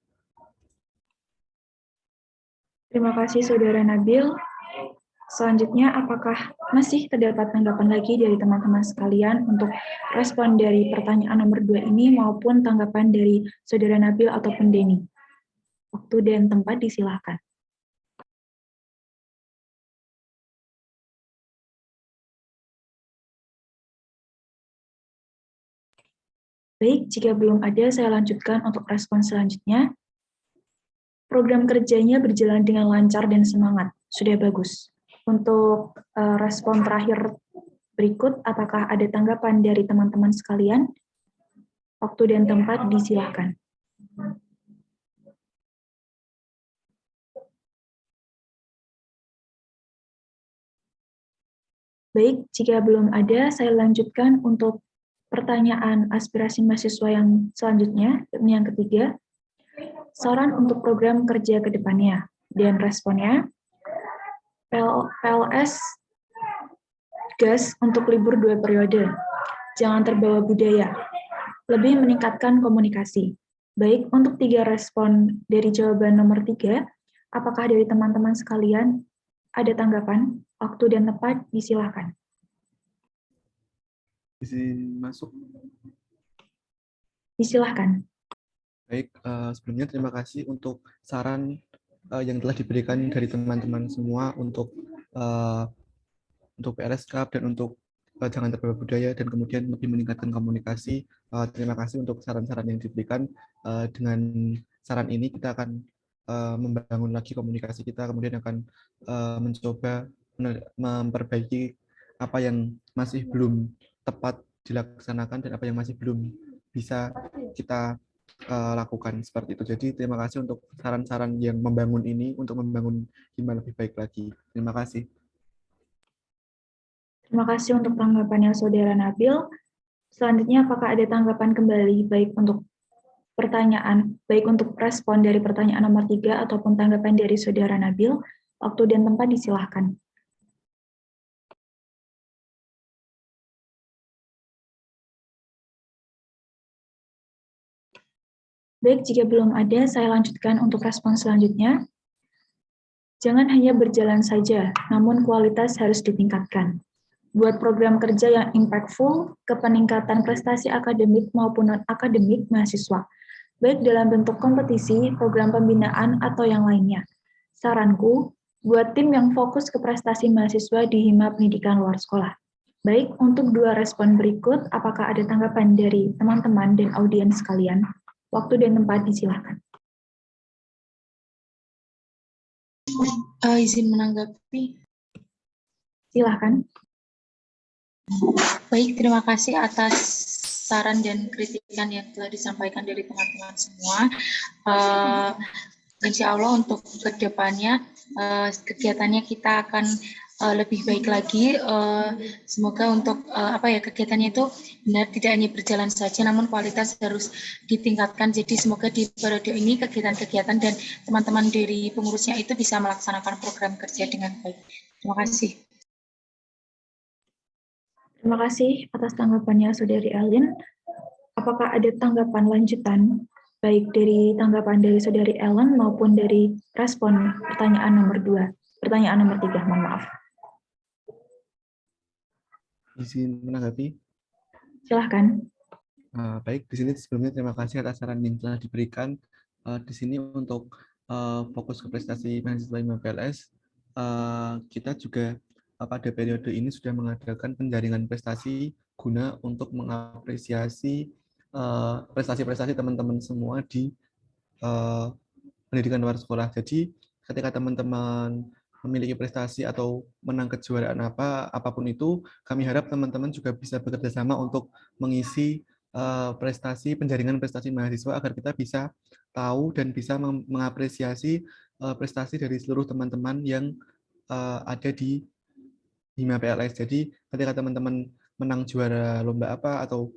Terima kasih Saudara Nabil. Selanjutnya, apakah masih terdapat tanggapan lagi dari teman-teman sekalian untuk respon dari pertanyaan nomor 2 ini maupun tanggapan dari Saudara Nabil ataupun Denny? Waktu dan tempat disilakan. Baik, jika belum ada, saya lanjutkan untuk respon selanjutnya. Program kerjanya berjalan dengan lancar dan semangat. Sudah bagus. Untuk respon terakhir berikut, apakah ada tanggapan dari teman-teman sekalian? Waktu dan tempat disilakan. Baik, jika belum ada, saya lanjutkan untuk pertanyaan aspirasi mahasiswa yang selanjutnya, yang ketiga. Saran untuk program kerja ke depannya. Dan responnya, PLS gas untuk libur 2 periode. Jangan terbawa budaya. Lebih meningkatkan komunikasi. Baik, untuk 3 respon dari jawaban nomor 3, apakah dari teman-teman sekalian ada tanggapan? Waktu dan tempat disilakan. Izin masuk. Disilakan. Baik, sebelumnya terima kasih untuk saran yang telah diberikan dari teman-teman semua untuk PLS Cup dan untuk jangan terbawa budaya dan kemudian lebih meningkatkan komunikasi. Terima kasih untuk saran-saran yang diberikan. Dengan saran ini kita akan membangun lagi komunikasi kita, kemudian akan mencoba memperbaiki apa yang masih belum tepat dilaksanakan dan apa yang masih belum bisa kita lakukan seperti itu. Jadi terima kasih untuk saran-saran yang membangun ini untuk membangun Hima lebih baik lagi. Terima kasih. Terima kasih untuk tanggapannya Saudara Nabil. Selanjutnya, apakah ada tanggapan kembali baik untuk pertanyaan, baik untuk respon dari pertanyaan nomor 3 ataupun tanggapan dari Saudara Nabil? Waktu dan tempat disilahkan. Baik, jika belum ada, saya lanjutkan untuk respon selanjutnya. Jangan hanya berjalan saja, namun kualitas harus ditingkatkan. Buat program kerja yang impactful ke peningkatan prestasi akademik maupun non-akademik mahasiswa, baik dalam bentuk kompetisi, program pembinaan, atau yang lainnya. Saranku, buat tim yang fokus ke prestasi mahasiswa di Hima Pendidikan Luar Sekolah. Baik, untuk 2 respon berikut, apakah ada tanggapan dari teman-teman dan audiens sekalian? Waktu dan tempat disilakan. Izin menanggapi. Silakan. Baik, terima kasih atas saran dan kritikan yang telah disampaikan dari teman-teman semua. Insya Allah untuk kedepannya kegiatannya kita akan lebih baik lagi. Semoga untuk kegiatannya itu benar tidak hanya berjalan saja, namun kualitas harus ditingkatkan. Jadi semoga di periode ini kegiatan-kegiatan dan teman-teman dari pengurusnya itu bisa melaksanakan program kerja dengan baik. Terima kasih. Terima kasih atas tanggapannya Saudari Elin. Apakah ada tanggapan lanjutan, baik dari tanggapan dari Saudari Ellen maupun dari respon pertanyaan nomor 2? pertanyaan nomor 3, mohon maaf. Izin menanggapi. Silahkan. Baik, di sini sebelumnya terima kasih atas saran yang telah diberikan. Di sini untuk fokus ke prestasi mahasiswa IMA PLS, kita juga pada periode ini sudah mengadakan penjaringan prestasi guna untuk mengapresiasi prestasi-prestasi teman-teman semua di pendidikan luar sekolah. Jadi ketika teman-teman memiliki prestasi atau menang kejuaraan apapun itu, kami harap teman-teman juga bisa bekerja sama untuk mengisi prestasi, penjaringan prestasi mahasiswa agar kita bisa tahu dan bisa mengapresiasi prestasi dari seluruh teman-teman yang ada di Hima PLS. Jadi ketika teman-teman menang juara lomba apa atau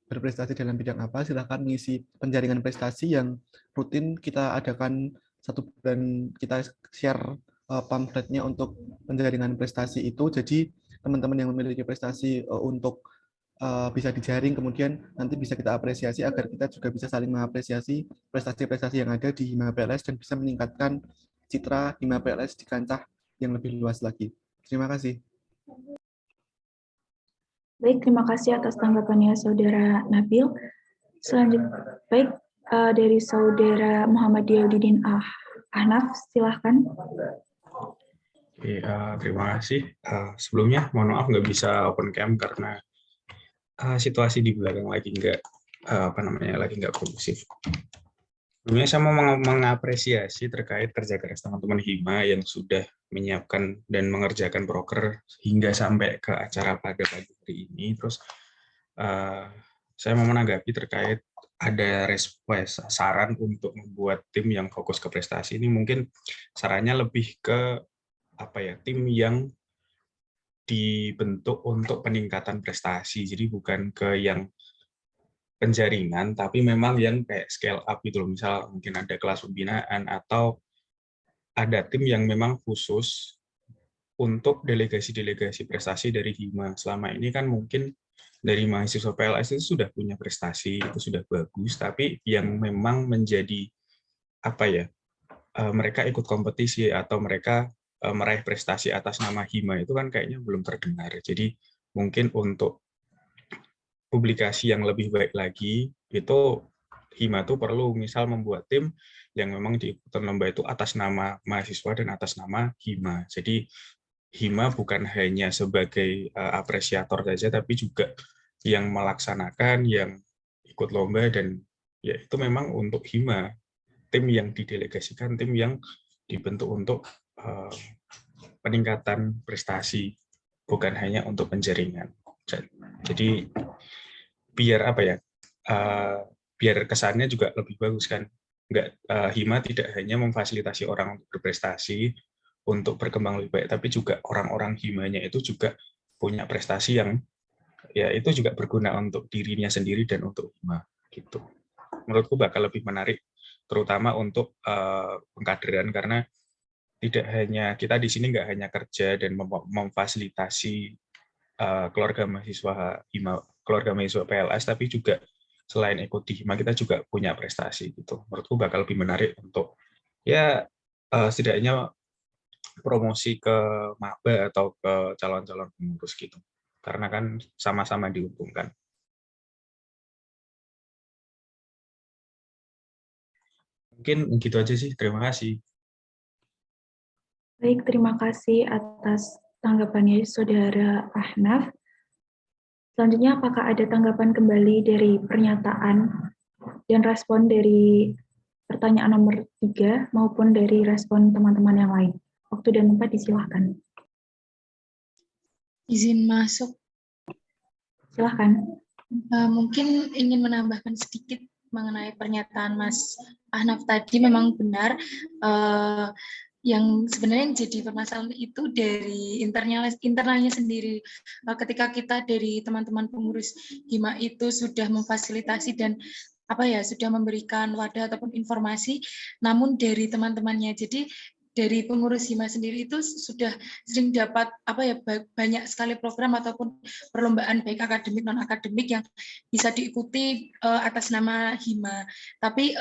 berprestasi dalam bidang apa, silakan mengisi penjaringan prestasi yang rutin kita adakan satu bulan, kita share pamfletnya untuk penjaringan prestasi itu. Jadi teman-teman yang memiliki prestasi untuk bisa dijaring, kemudian nanti bisa kita apresiasi agar kita juga bisa saling mengapresiasi prestasi-prestasi yang ada di Hima PLS dan bisa meningkatkan citra Hima PLS di kancah yang lebih luas lagi. Terima kasih. Baik, terima kasih atas tanggapannya Saudara Nabil. Selanjutnya, baik, dari Saudara Muhammad Yaudidin Ahnaf, silahkan. Oke, terima kasih. Sebelumnya, mohon maaf nggak bisa open cam karena situasi di belakang lagi nggak kondusif. Sebelumnya saya mau mengapresiasi terkait kerja keras teman-teman Hima yang sudah menyiapkan dan mengerjakan proker hingga sampai ke acara pada pagi hari ini. Terus saya mau menanggapi terkait ada saran untuk membuat tim yang fokus ke prestasi. Ini mungkin sarannya lebih ke tim yang dibentuk untuk peningkatan prestasi. Jadi bukan ke yang penjaringan, tapi memang yang kayak scale up gitu loh. Misal mungkin ada kelas pembinaan atau ada tim yang memang khusus untuk delegasi-delegasi prestasi dari Hima. Selama ini kan mungkin dari mahasiswa PLS itu sudah punya prestasi, itu sudah bagus, tapi yang memang menjadi mereka ikut kompetisi atau mereka meraih prestasi atas nama Hima itu kan kayaknya belum terdengar. Jadi mungkin untuk publikasi yang lebih baik lagi, itu Hima tuh perlu misal membuat tim yang memang diikutan lomba itu atas nama mahasiswa dan atas nama Hima. Jadi Hima bukan hanya sebagai apresiator saja, tapi juga yang melaksanakan, yang ikut lomba, dan ya itu memang untuk Hima. Tim yang didelegasikan, tim yang dibentuk untuk peningkatan prestasi, bukan hanya untuk penjaringan. Jadi biar biar kesannya juga lebih bagus kan. Hima tidak hanya memfasilitasi orang untuk berprestasi, untuk berkembang lebih baik, tapi juga orang-orang Himanya itu juga punya prestasi yang ya itu juga berguna untuk dirinya sendiri dan untuk Hima gitu. Menurutku bakal lebih menarik, terutama untuk pengkaderan, karena tidak hanya kita di sini nggak hanya kerja dan memfasilitasi keluarga mahasiswa Hima, keluarga mahasiswa PLS, tapi juga selain ikut di Hima kita juga punya prestasi gitu. Menurutku bakal lebih menarik untuk ya setidaknya promosi ke maba atau ke calon-calon pengurus gitu. Karena kan sama-sama diuntungkan. Mungkin gitu aja sih. Terima kasih. Baik, terima kasih atas tanggapannya Saudara Ahnaf. Selanjutnya, apakah ada tanggapan kembali dari pernyataan dan respon dari pertanyaan nomor 3 maupun dari respon teman-teman yang lain? Waktu dan tempat disilahkan. Izin masuk. Silahkan. Mungkin ingin menambahkan sedikit mengenai pernyataan Mas Ahnaf tadi. Memang benar, yang sebenarnya yang jadi permasalahan itu dari internalnya sendiri. Ketika kita dari teman-teman pengurus Hima itu sudah memfasilitasi dan sudah memberikan wadah ataupun informasi, namun dari teman-temannya. Jadi dari pengurus Hima sendiri itu sudah sering dapat banyak sekali program ataupun perlombaan baik akademik non akademik yang bisa diikuti atas nama Hima. Tapi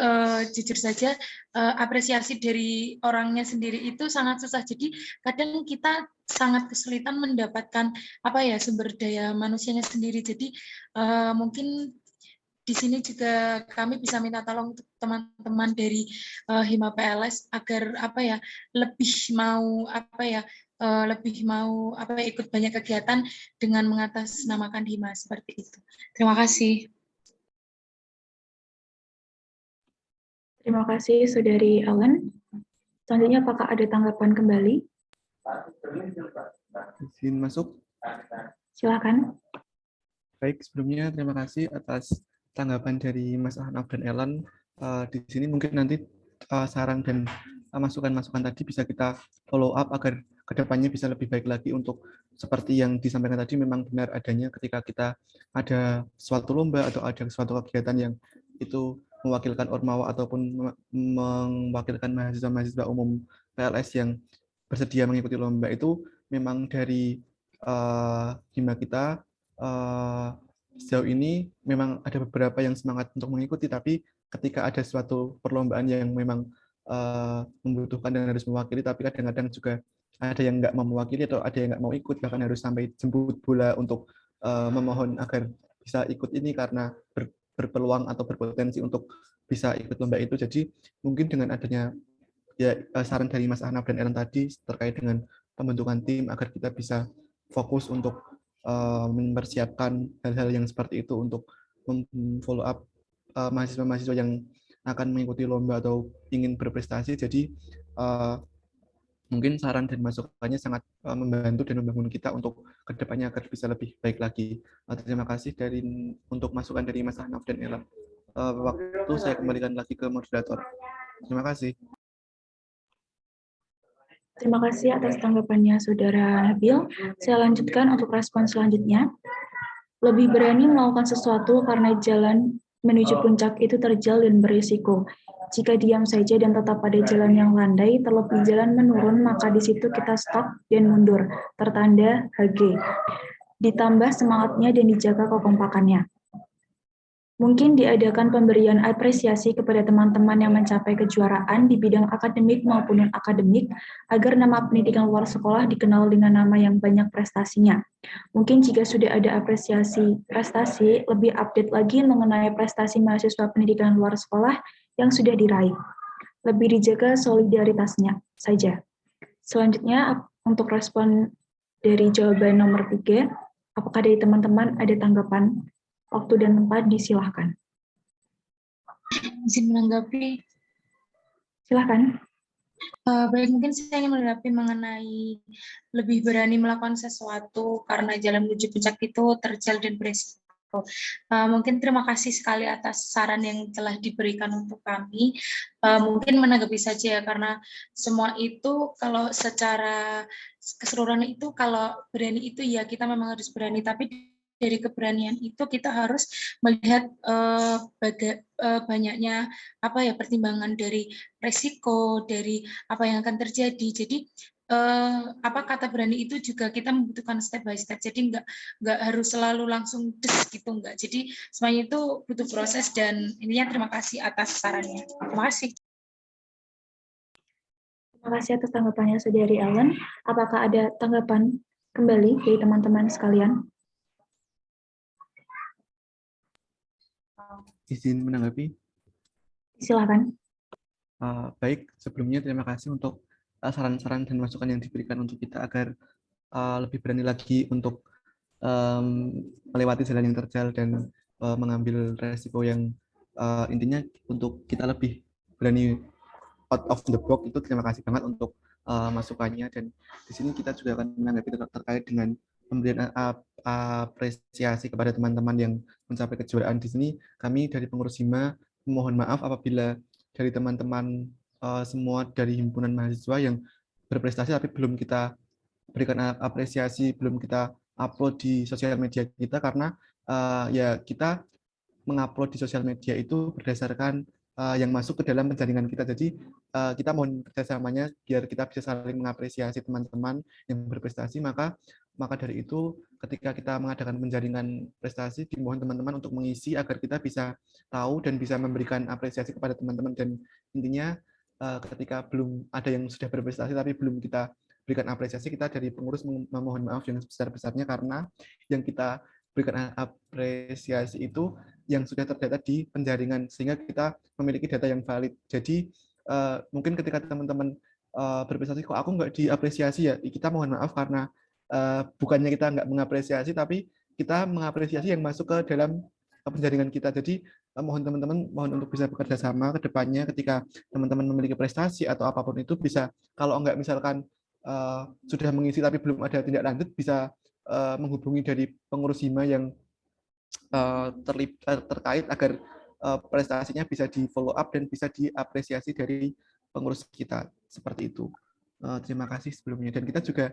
jujur saja apresiasi dari orangnya sendiri itu sangat susah. Jadi kadang kita sangat kesulitan mendapatkan sumber daya manusianya sendiri. Jadi mungkin di sini juga kami bisa minta tolong untuk teman-teman dari Hima PLS agar lebih mau ikut banyak kegiatan dengan mengatasnamakan Hima seperti itu. Terima kasih. Terima kasih Saudari Ellen. Selanjutnya apakah ada tanggapan kembali? Izin masuk. Silakan. Baik, sebelumnya terima kasih atas tanggapan dari Mas Ahnaf dan Ellen. Di sini mungkin nanti saran dan masukan-masukan tadi bisa kita follow up agar kedepannya bisa lebih baik lagi untuk seperti yang disampaikan tadi memang benar adanya ketika kita ada suatu lomba atau ada suatu kegiatan yang itu mewakilkan Ormawa ataupun mewakilkan mahasiswa-mahasiswa umum PLS yang bersedia mengikuti lomba itu memang dari Hima kita sejauh ini memang ada beberapa yang semangat untuk mengikuti, tapi ketika ada suatu perlombaan yang memang membutuhkan dan harus mewakili, tapi kadang-kadang juga ada yang nggak mau mewakili atau ada yang nggak mau ikut, bahkan harus sampai jemput bola untuk memohon agar bisa ikut ini karena berpeluang atau berpotensi untuk bisa ikut lomba itu. Jadi mungkin dengan adanya saran dari Mas Ahnaf dan Ellen tadi terkait dengan pembentukan tim agar kita bisa fokus untuk mempersiapkan hal-hal yang seperti itu untuk follow up mahasiswa-mahasiswa yang akan mengikuti lomba atau ingin berprestasi. Jadi mungkin saran dan masukannya sangat membantu dan membangun kita untuk kedepannya agar bisa lebih baik lagi. Terima kasih untuk masukan dari Mas Ahnaf dan Ellen. Waktu saya kembalikan lagi ke moderator. Terima kasih. Terima kasih atas tanggapannya Saudara Nabil. Saya lanjutkan untuk respon selanjutnya. Lebih berani melakukan sesuatu karena jalan menuju puncak itu terjal dan berisiko. Jika diam saja dan tetap pada jalan yang landai, terlebih jalan menurun, maka di situ kita stop dan mundur. Tertanda HG. Ditambah semangatnya dan dijaga kekompakannya. Mungkin diadakan pemberian apresiasi kepada teman-teman yang mencapai kejuaraan di bidang akademik maupun non-akademik, agar nama pendidikan luar sekolah dikenal dengan nama yang banyak prestasinya. Mungkin jika sudah ada apresiasi prestasi, lebih update lagi mengenai prestasi mahasiswa pendidikan luar sekolah yang sudah diraih. Lebih dijaga solidaritasnya saja. Selanjutnya, untuk respon dari jawaban nomor 3, apakah dari teman-teman ada tanggapan? Waktu dan tempat disilahkan. Izin menanggapi. Silahkan. Baik, mungkin saya ingin menanggapi mengenai lebih berani melakukan sesuatu karena jalan menuju puncak itu terjal dan berisiko. Mungkin terima kasih sekali atas saran yang telah diberikan untuk kami. Mungkin menanggapi saja ya, karena semua itu kalau secara keseluruhan itu kalau berani itu ya kita memang harus berani, tapi dari keberanian itu kita harus melihat banyaknya pertimbangan dari resiko, dari apa yang akan terjadi. Jadi kata berani itu juga kita membutuhkan step by step. Jadi nggak harus selalu langsung des gitu, enggak. Jadi semuanya itu butuh proses dan intinya terima kasih atas sarannya. Terima kasih. Terima kasih atas tanggapannya Saudari Ellen. Apakah ada tanggapan kembali dari teman-teman sekalian? Izin menanggapi. Silakan. Baik, sebelumnya terima kasih untuk saran-saran dan masukan yang diberikan untuk kita agar lebih berani lagi untuk melewati jalan yang terjal dan mengambil resiko yang intinya untuk kita lebih berani out of the box. Itu terima kasih banget untuk masukannya, dan di sini kita juga akan menanggapi terkait dengan pemberian apresiasi kepada teman-teman yang mencapai kejuaraan. Di sini kami dari pengurus Hima mohon maaf apabila dari teman-teman semua dari himpunan mahasiswa yang berprestasi tapi belum kita berikan apresiasi, belum kita upload di sosial media kita, karena ya kita mengupload di sosial media itu berdasarkan yang masuk ke dalam penjaringan kita. Jadi kita mohon kerjasamanya biar kita bisa saling mengapresiasi teman-teman yang berprestasi. Maka dari itu ketika kita mengadakan penjaringan prestasi, dimohon teman-teman untuk mengisi agar kita bisa tahu dan bisa memberikan apresiasi kepada teman-teman. Dan intinya ketika belum ada yang sudah berprestasi tapi belum kita berikan apresiasi, kita dari pengurus memohon maaf yang sebesar-besarnya, karena yang kita berikan apresiasi itu yang sudah terdata di penjaringan, sehingga kita memiliki data yang valid. Jadi mungkin ketika teman-teman berprestasi, kok aku nggak diapresiasi ya, kita mohon maaf karena bukannya kita nggak mengapresiasi, tapi kita mengapresiasi yang masuk ke dalam penjaringan kita. Jadi mohon teman-teman, mohon untuk bisa bekerja sama ke depannya ketika teman-teman memiliki prestasi atau apapun itu, bisa kalau nggak misalkan sudah mengisi tapi belum ada tindak lanjut, bisa menghubungi dari pengurus HIMA yang terkait agar prestasinya bisa di follow up dan bisa diapresiasi dari pengurus kita, seperti itu. Terima kasih sebelumnya. Dan kita juga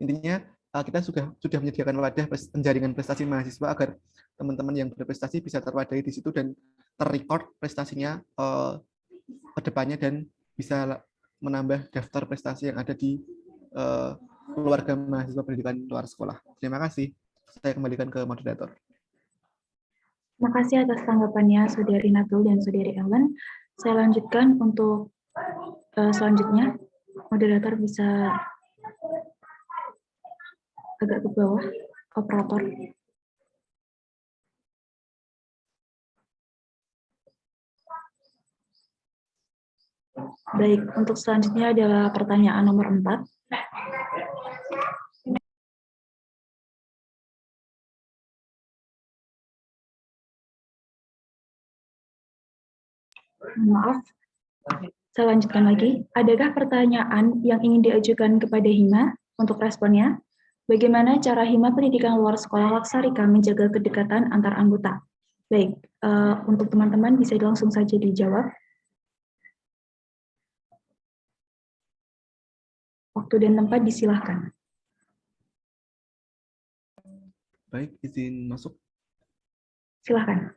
intinya kita sudah menyediakan wadah penjaringan prestasi mahasiswa agar teman-teman yang berprestasi bisa terwadahi di situ dan terrecord prestasinya ke depannya dan bisa menambah daftar prestasi yang ada di keluarga mahasiswa pendidikan luar sekolah. Terima kasih. Saya kembalikan ke moderator. Terima kasih atas tanggapannya Saudari Nabil dan Saudari Ellen. Saya lanjutkan untuk selanjutnya. Moderator bisa agak ke bawah, operator. Baik, untuk selanjutnya adalah pertanyaan nomor 4. Maaf, saya lanjutkan lagi. Adakah pertanyaan yang ingin diajukan kepada HIMA untuk responnya? Bagaimana cara HIMA Pendidikan Luar Sekolah Laksarika menjaga kedekatan antar anggota? Baik, untuk teman-teman bisa langsung saja dijawab. Waktu dan tempat disilahkan. Baik, izin masuk. Silahkan.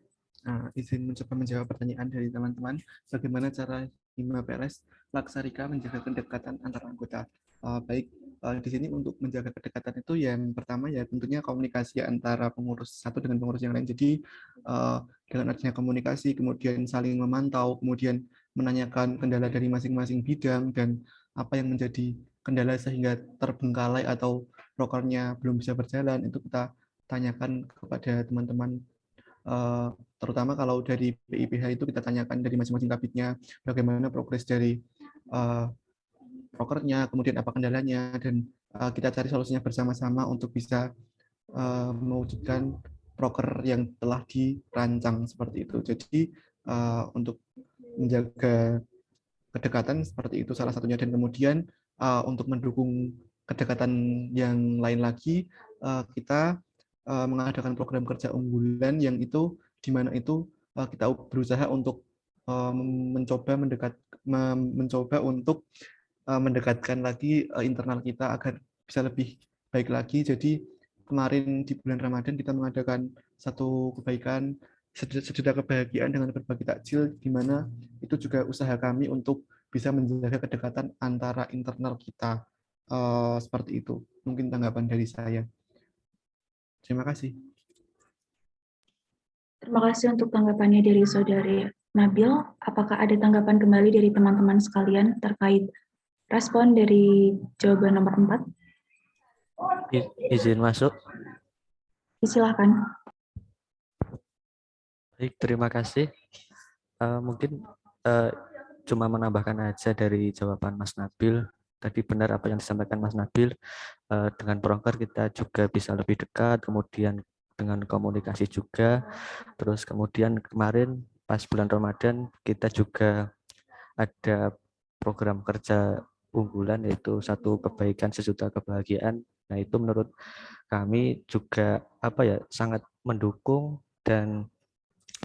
Izin mencoba menjawab pertanyaan dari teman-teman. Bagaimana cara HIMA PLS Laksarika menjaga kedekatan antar anggota? Baik, di sini untuk menjaga kedekatan itu yang pertama ya tentunya komunikasi antara pengurus satu dengan pengurus yang lain. Jadi dengan adanya komunikasi, kemudian saling memantau, kemudian menanyakan kendala dari masing-masing bidang dan apa yang menjadi kendala sehingga terbengkalai atau prokernya belum bisa berjalan, itu kita tanyakan kepada teman-teman. Terutama kalau dari PIPH itu kita tanyakan dari masing-masing kabitnya bagaimana progres dari prokernya, kemudian apa kendalanya, dan kita cari solusinya bersama-sama untuk bisa mewujudkan proker yang telah dirancang seperti itu. Jadi untuk menjaga kedekatan seperti itu salah satunya, dan kemudian untuk mendukung kedekatan yang lain lagi kita mengadakan program kerja unggulan yang itu di mana itu kita berusaha untuk mencoba untuk mendekatkan lagi internal kita agar bisa lebih baik lagi. Jadi kemarin di bulan Ramadan kita mengadakan satu kebaikan, sedekah kebahagiaan dengan berbagi takjil, di mana itu juga usaha kami untuk bisa menjaga kedekatan antara internal kita. Seperti itu. Mungkin tanggapan dari saya. Terima kasih. Terima kasih untuk tanggapannya dari Saudari Nabil. Apakah ada tanggapan kembali dari teman-teman sekalian terkait respon dari jawaban nomor 4? Izin masuk. Silakan. Baik, terima kasih. Mungkin cuma menambahkan aja dari jawaban Mas Nabil. Tadi benar apa yang disampaikan Mas Nabil. Dengan proker kita juga bisa lebih dekat, kemudian dengan komunikasi juga. Terus kemudian kemarin pas bulan Ramadan kita juga ada program kerja unggulan, yaitu satu kebaikan sejuta kebahagiaan. Nah, itu menurut kami juga sangat mendukung dan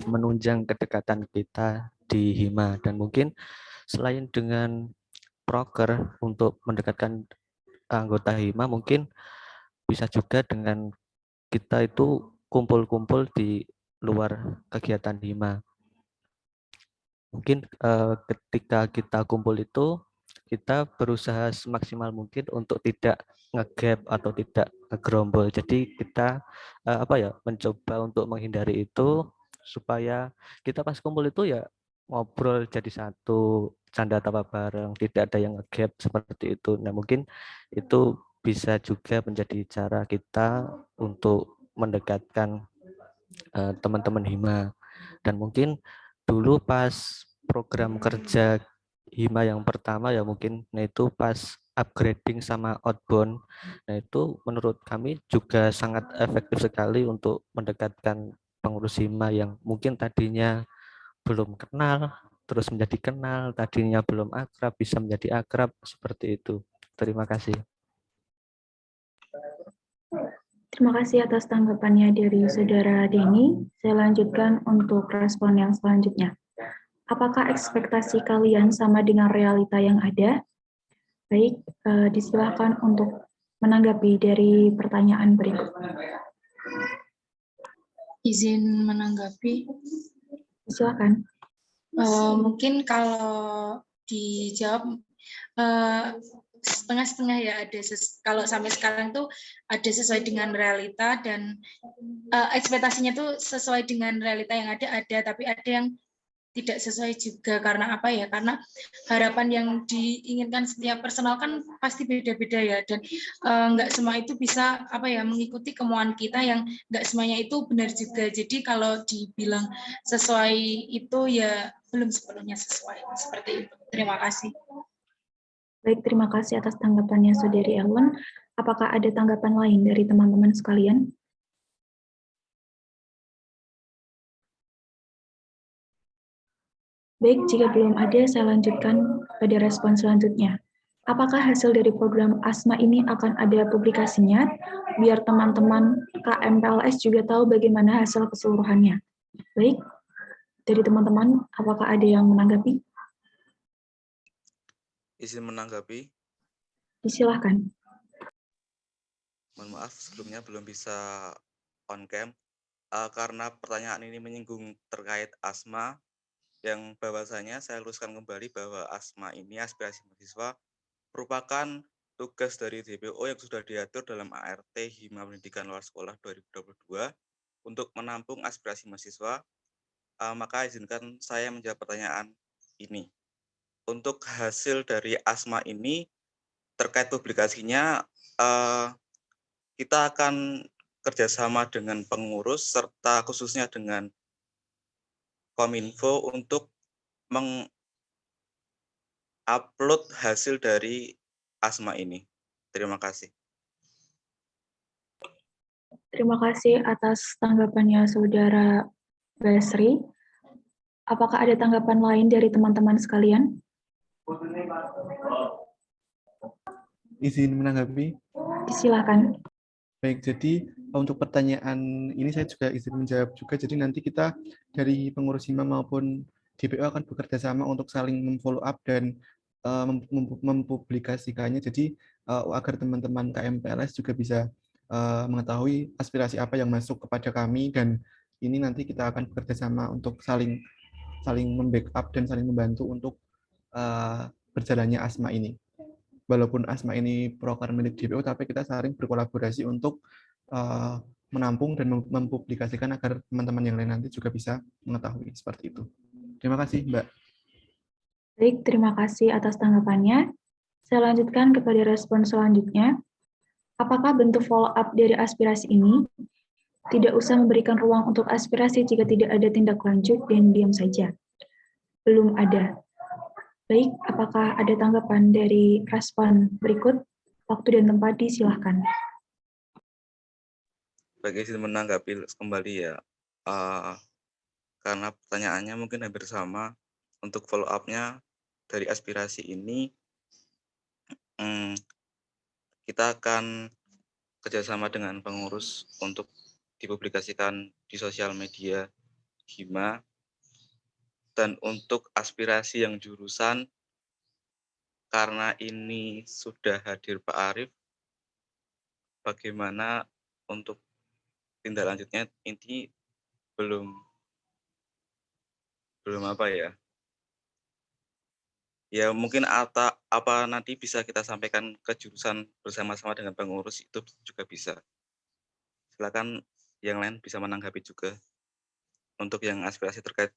menunjang kedekatan kita di HIMA. Dan mungkin selain dengan proker untuk mendekatkan anggota HIMA, mungkin bisa juga dengan kita itu kumpul-kumpul di luar kegiatan HIMA. mungkin ketika kita kumpul itu kita berusaha semaksimal mungkin untuk tidak ngegap atau tidak ngegerombol. Jadi kita mencoba untuk menghindari itu supaya kita pas kumpul itu ya ngobrol jadi satu, canda tawa bareng, tidak ada yang ngegap seperti itu. Nah, mungkin itu bisa juga menjadi cara kita untuk mendekatkan teman-teman Hima. Dan mungkin dulu pas program kerja Hima yang pertama ya mungkin, nah itu pas upgrading sama outbound, nah itu menurut kami juga sangat efektif sekali untuk mendekatkan pengurus Hima yang mungkin tadinya belum kenal, terus menjadi kenal, tadinya belum akrab, bisa menjadi akrab, seperti itu. Terima kasih. Terima kasih atas tanggapannya dari Saudara Denny. Saya lanjutkan untuk respon yang selanjutnya. Apakah ekspektasi kalian sama dengan realita yang ada? Baik, disilakan untuk menanggapi dari pertanyaan berikut. Izin menanggapi. Silakan. Mungkin kalau dijawab setengah-setengah ya, ada kalau sampai sekarang tuh ada sesuai dengan realita dan ekspektasinya tuh sesuai dengan realita yang ada, tapi ada yang tidak sesuai juga. Karena apa ya? Karena harapan yang diinginkan setiap personal kan pasti beda-beda ya, dan nggak semua itu bisa mengikuti kemauan kita, yang nggak semuanya itu benar juga. Jadi kalau dibilang sesuai itu ya belum sepenuhnya sesuai, seperti itu. Terima kasih. Baik, terima kasih atas tanggapannya Saudari Ellen. Apakah ada tanggapan lain dari teman-teman sekalian? Baik, jika belum ada, saya lanjutkan pada respon selanjutnya. Apakah hasil dari program ASMA ini akan ada publikasinya, biar teman-teman KMPLS juga tahu bagaimana hasil keseluruhannya? Baik, dari teman-teman, apakah ada yang menanggapi? Izin menanggapi. Silakan. Mohon maaf, sebelumnya belum bisa on cam. Karena pertanyaan ini menyinggung terkait ASMA, yang bahwasanya saya luruskan kembali bahwa ASMA ini, aspirasi mahasiswa, merupakan tugas dari DPO yang sudah diatur dalam ART Hima Pendidikan Luar Sekolah 2022 untuk menampung aspirasi mahasiswa. Maka izinkan saya menjawab pertanyaan ini. Untuk hasil dari ASMA ini, terkait publikasinya, kita akan kerjasama dengan pengurus serta khususnya dengan Kominfo untuk mengupload hasil dari ASMA ini. Terima kasih. Terima kasih atas tanggapannya Saudara Basri. Apakah ada tanggapan lain dari teman-teman sekalian? Izin menanggapi. Silakan. Baik, jadi untuk pertanyaan ini saya juga izin menjawab juga. Jadi nanti kita dari pengurus Hima maupun DPO akan bekerja sama untuk saling memfollow up dan mempublikasikannya. Jadi agar teman-teman KMPLS juga bisa mengetahui aspirasi apa yang masuk kepada kami, dan ini nanti kita akan bekerja sama untuk saling membackup dan saling membantu untuk berjalannya ASMA ini. Walaupun ASMA ini program milik DPO, tapi kita saling berkolaborasi untuk menampung dan mempublikasikan agar teman-teman yang lain nanti juga bisa mengetahui seperti itu. Terima kasih, Mbak. Baik, terima kasih atas tanggapannya. Saya lanjutkan kepada respon selanjutnya. Apakah bentuk follow up dari aspirasi ini? Tidak usah memberikan ruang untuk aspirasi jika tidak ada tindak lanjut dan diam saja. Belum ada. Baik, apakah ada tanggapan dari respon berikut? Waktu dan tempat disilahkan. Bagi izin menanggapi kembali ya, karena pertanyaannya mungkin hampir sama. Untuk follow up-nya dari aspirasi ini, kita akan kerjasama dengan pengurus untuk dipublikasikan di sosial media Hima. Dan untuk aspirasi yang jurusan, karena ini sudah hadir Pak Arief, bagaimana untuk tindak lanjutnya ini belum Ya mungkin apa nanti bisa kita sampaikan ke jurusan bersama-sama dengan pengurus itu juga bisa. Silakan yang lain bisa menanggapi juga untuk yang aspirasi terkait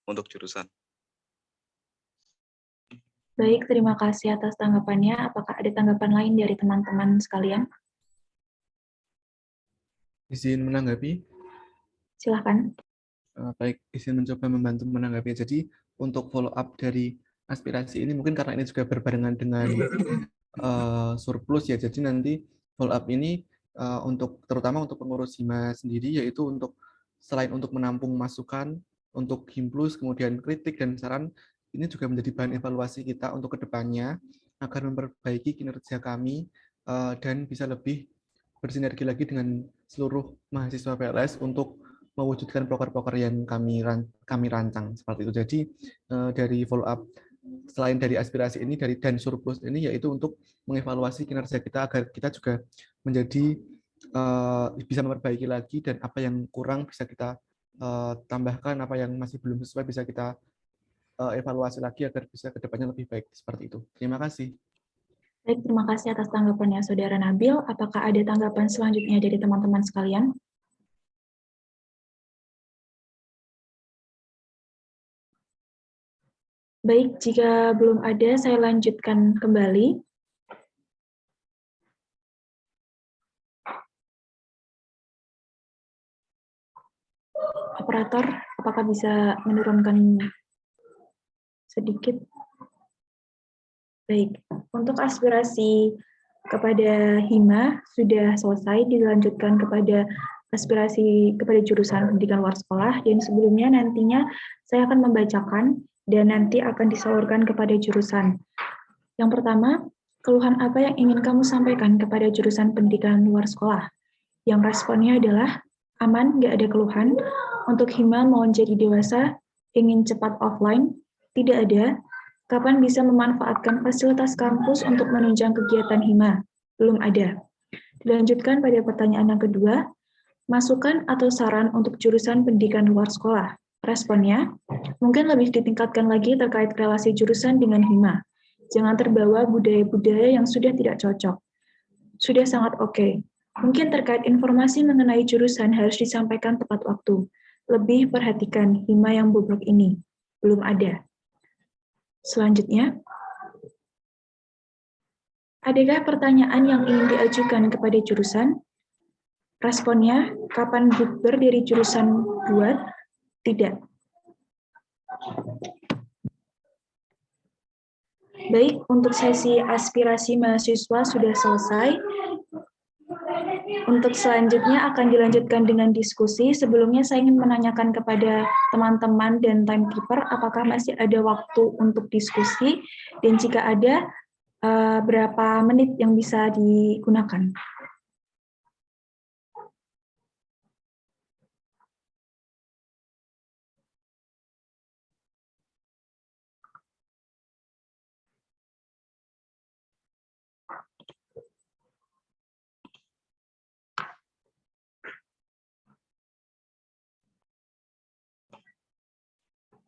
untuk jurusan. Baik, terima kasih atas tanggapannya. Apakah ada tanggapan lain dari teman-teman sekalian? Izin menanggapi. Silahkan. Baik, izin mencoba membantu menanggapi. Jadi untuk follow up dari aspirasi ini mungkin karena ini juga berbarengan dengan surplus ya. Jadi nanti follow up ini untuk terutama untuk pengurus HIMA sendiri, yaitu untuk selain untuk menampung masukan untuk Himplus, kemudian kritik dan saran, ini juga menjadi bahan evaluasi kita untuk kedepannya agar memperbaiki kinerja kami dan bisa lebih bersinergi lagi dengan seluruh mahasiswa PLS untuk mewujudkan proker-proker yang kami rancang seperti itu. Jadi dari follow up selain dari aspirasi ini dan surplus ini, yaitu untuk mengevaluasi kinerja kita agar kita juga menjadi bisa memperbaiki lagi, dan apa yang kurang bisa kita tambahkan, apa yang masih belum sesuai bisa kita evaluasi lagi agar bisa kedepannya lebih baik seperti itu. Terima kasih. Baik, terima kasih atas tanggapannya Saudara Nabil. Apakah ada tanggapan selanjutnya dari teman-teman sekalian? Baik, jika belum ada, saya lanjutkan kembali. Operator, apakah bisa menurunkan sedikit? Baik, untuk aspirasi kepada HIMA sudah selesai, dilanjutkan kepada aspirasi kepada jurusan pendidikan luar sekolah, dan sebelumnya nantinya saya akan membacakan dan nanti akan disalurkan kepada jurusan. Yang pertama, keluhan apa yang ingin kamu sampaikan kepada jurusan pendidikan luar sekolah? Yang responnya adalah, aman, nggak ada keluhan. Untuk HIMA mau jadi dewasa, ingin cepat offline, tidak ada. Kapan bisa memanfaatkan fasilitas kampus untuk menunjang kegiatan HIMA? Belum ada. Dilanjutkan pada pertanyaan yang kedua, masukan atau saran untuk jurusan pendidikan luar sekolah. Responnya, mungkin lebih ditingkatkan lagi terkait relasi jurusan dengan HIMA. Jangan terbawa budaya-budaya yang sudah tidak cocok. Sudah sangat oke. Mungkin terkait informasi mengenai jurusan harus disampaikan tepat waktu. Lebih perhatikan HIMA yang bobrok ini. Belum ada. Selanjutnya, adakah pertanyaan yang ingin diajukan kepada jurusan? Responnya, kapan bukber dari jurusan buat? Tidak. Baik, untuk sesi aspirasi mahasiswa sudah selesai. Untuk selanjutnya akan dilanjutkan dengan diskusi. Sebelumnya saya ingin menanyakan kepada teman-teman dan timekeeper, apakah masih ada waktu untuk diskusi, dan jika ada, berapa menit yang bisa digunakan?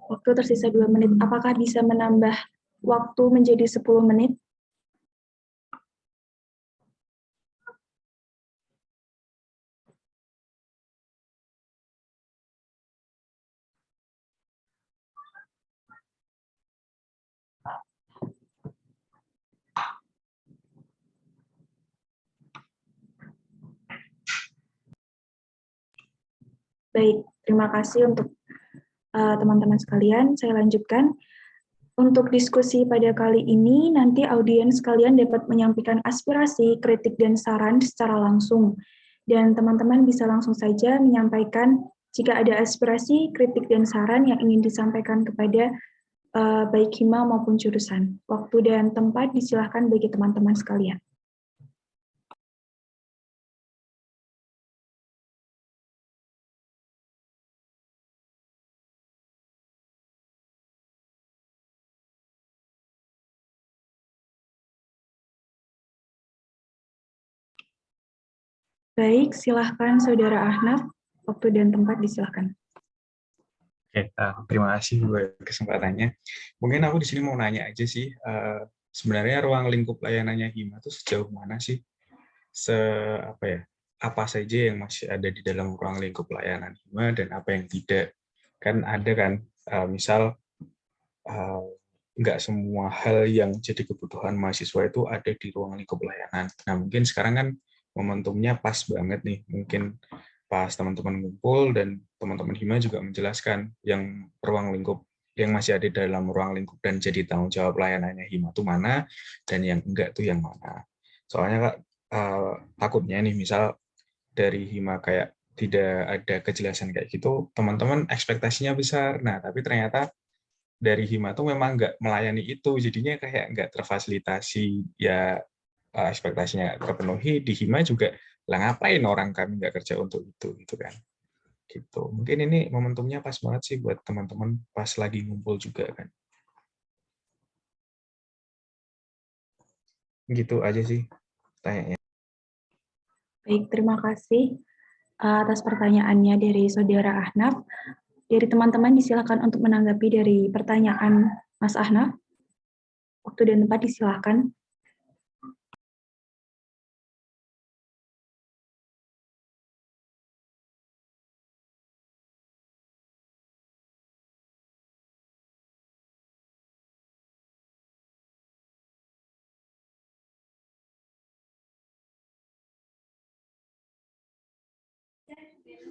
Waktu tersisa 2 menit. Apakah bisa menambah waktu menjadi 10 menit? Baik, terima kasih untuk teman-teman sekalian. Saya lanjutkan. Untuk diskusi pada kali ini, nanti audiens sekalian dapat menyampaikan aspirasi, kritik, dan saran secara langsung. Dan teman-teman bisa langsung saja menyampaikan jika ada aspirasi, kritik, dan saran yang ingin disampaikan kepada baik HIMA maupun jurusan. Waktu dan tempat disilahkan bagi teman-teman sekalian. Baik, silahkan Saudara Ahnaf, waktu dan tempat disilahkan. Oke, terima kasih buat kesempatannya. Mungkin aku di sini mau nanya aja sih, sebenarnya ruang lingkup layanannya Hima itu sejauh mana sih? Apa ya? Apa saja yang masih ada di dalam ruang lingkup layanan Hima dan apa yang tidak? Kan ada kan, misal nggak semua hal yang jadi kebutuhan mahasiswa itu ada di ruang lingkup layanan. Nah, mungkin sekarang kan momentumnya pas banget nih. Mungkin pas teman-teman ngumpul dan teman-teman Hima juga menjelaskan yang ruang lingkup yang masih ada dalam ruang lingkup dan jadi tanggung jawab layanannya Hima itu mana dan yang enggak tuh yang mana. Soalnya Kak, takutnya nih misal dari Hima kayak tidak ada kejelasan kayak gitu, teman-teman ekspektasinya besar. Nah, tapi ternyata dari Hima tuh memang nggak melayani itu, jadinya kayak nggak terfasilitasi, ya ekspektasinya terpenuhi, di Hima juga, lah ngapain orang kami nggak kerja untuk itu, gitu kan. Gitu. Mungkin ini momentumnya pas banget sih buat teman-teman pas lagi ngumpul juga kan. Gitu aja sih tanyanya. Baik, terima kasih atas pertanyaannya dari Saudara Ahnaf. Dari teman-teman disilakan untuk menanggapi dari pertanyaan Mas Ahnaf. Waktu dan tempat disilakan.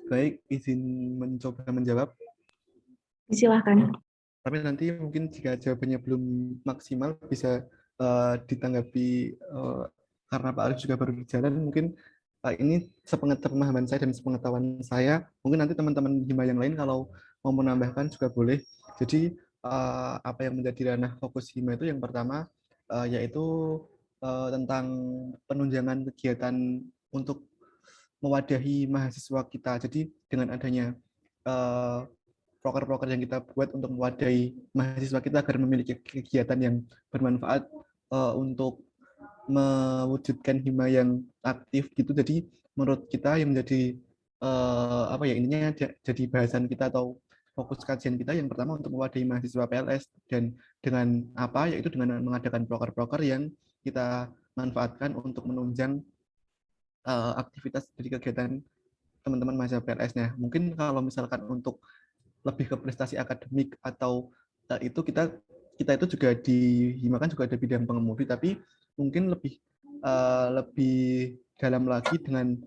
Baik, izin mencoba menjawab. Disilakan. Tapi nanti mungkin jika jawabannya belum maksimal bisa ditanggapi karena Pak Arif juga baru berjalan. Mungkin ini sepemahaman saya dan sepengetahuan saya. Mungkin nanti teman-teman Hima yang lain kalau mau menambahkan juga boleh. Jadi apa yang menjadi ranah fokus Hima itu yang pertama yaitu tentang penunjangan kegiatan untuk mewadahi mahasiswa kita. Jadi dengan adanya proker-proker yang kita buat untuk mewadahi mahasiswa kita agar memiliki kegiatan yang bermanfaat untuk mewujudkan Hima yang aktif gitu. Jadi menurut kita yang menjadi apa ya intinya jadi bahasan kita atau fokus kajian kita yang pertama untuk mewadahi mahasiswa PLS dan dengan apa yaitu dengan mengadakan proker-proker yang kita manfaatkan untuk menunjang aktivitas dari kegiatan teman-teman mahasiswa PLS-nya. Mungkin kalau misalkan untuk lebih ke prestasi akademik atau itu kita itu juga di Hima kan juga ada bidang pengemudi, tapi mungkin lebih dalam lagi dengan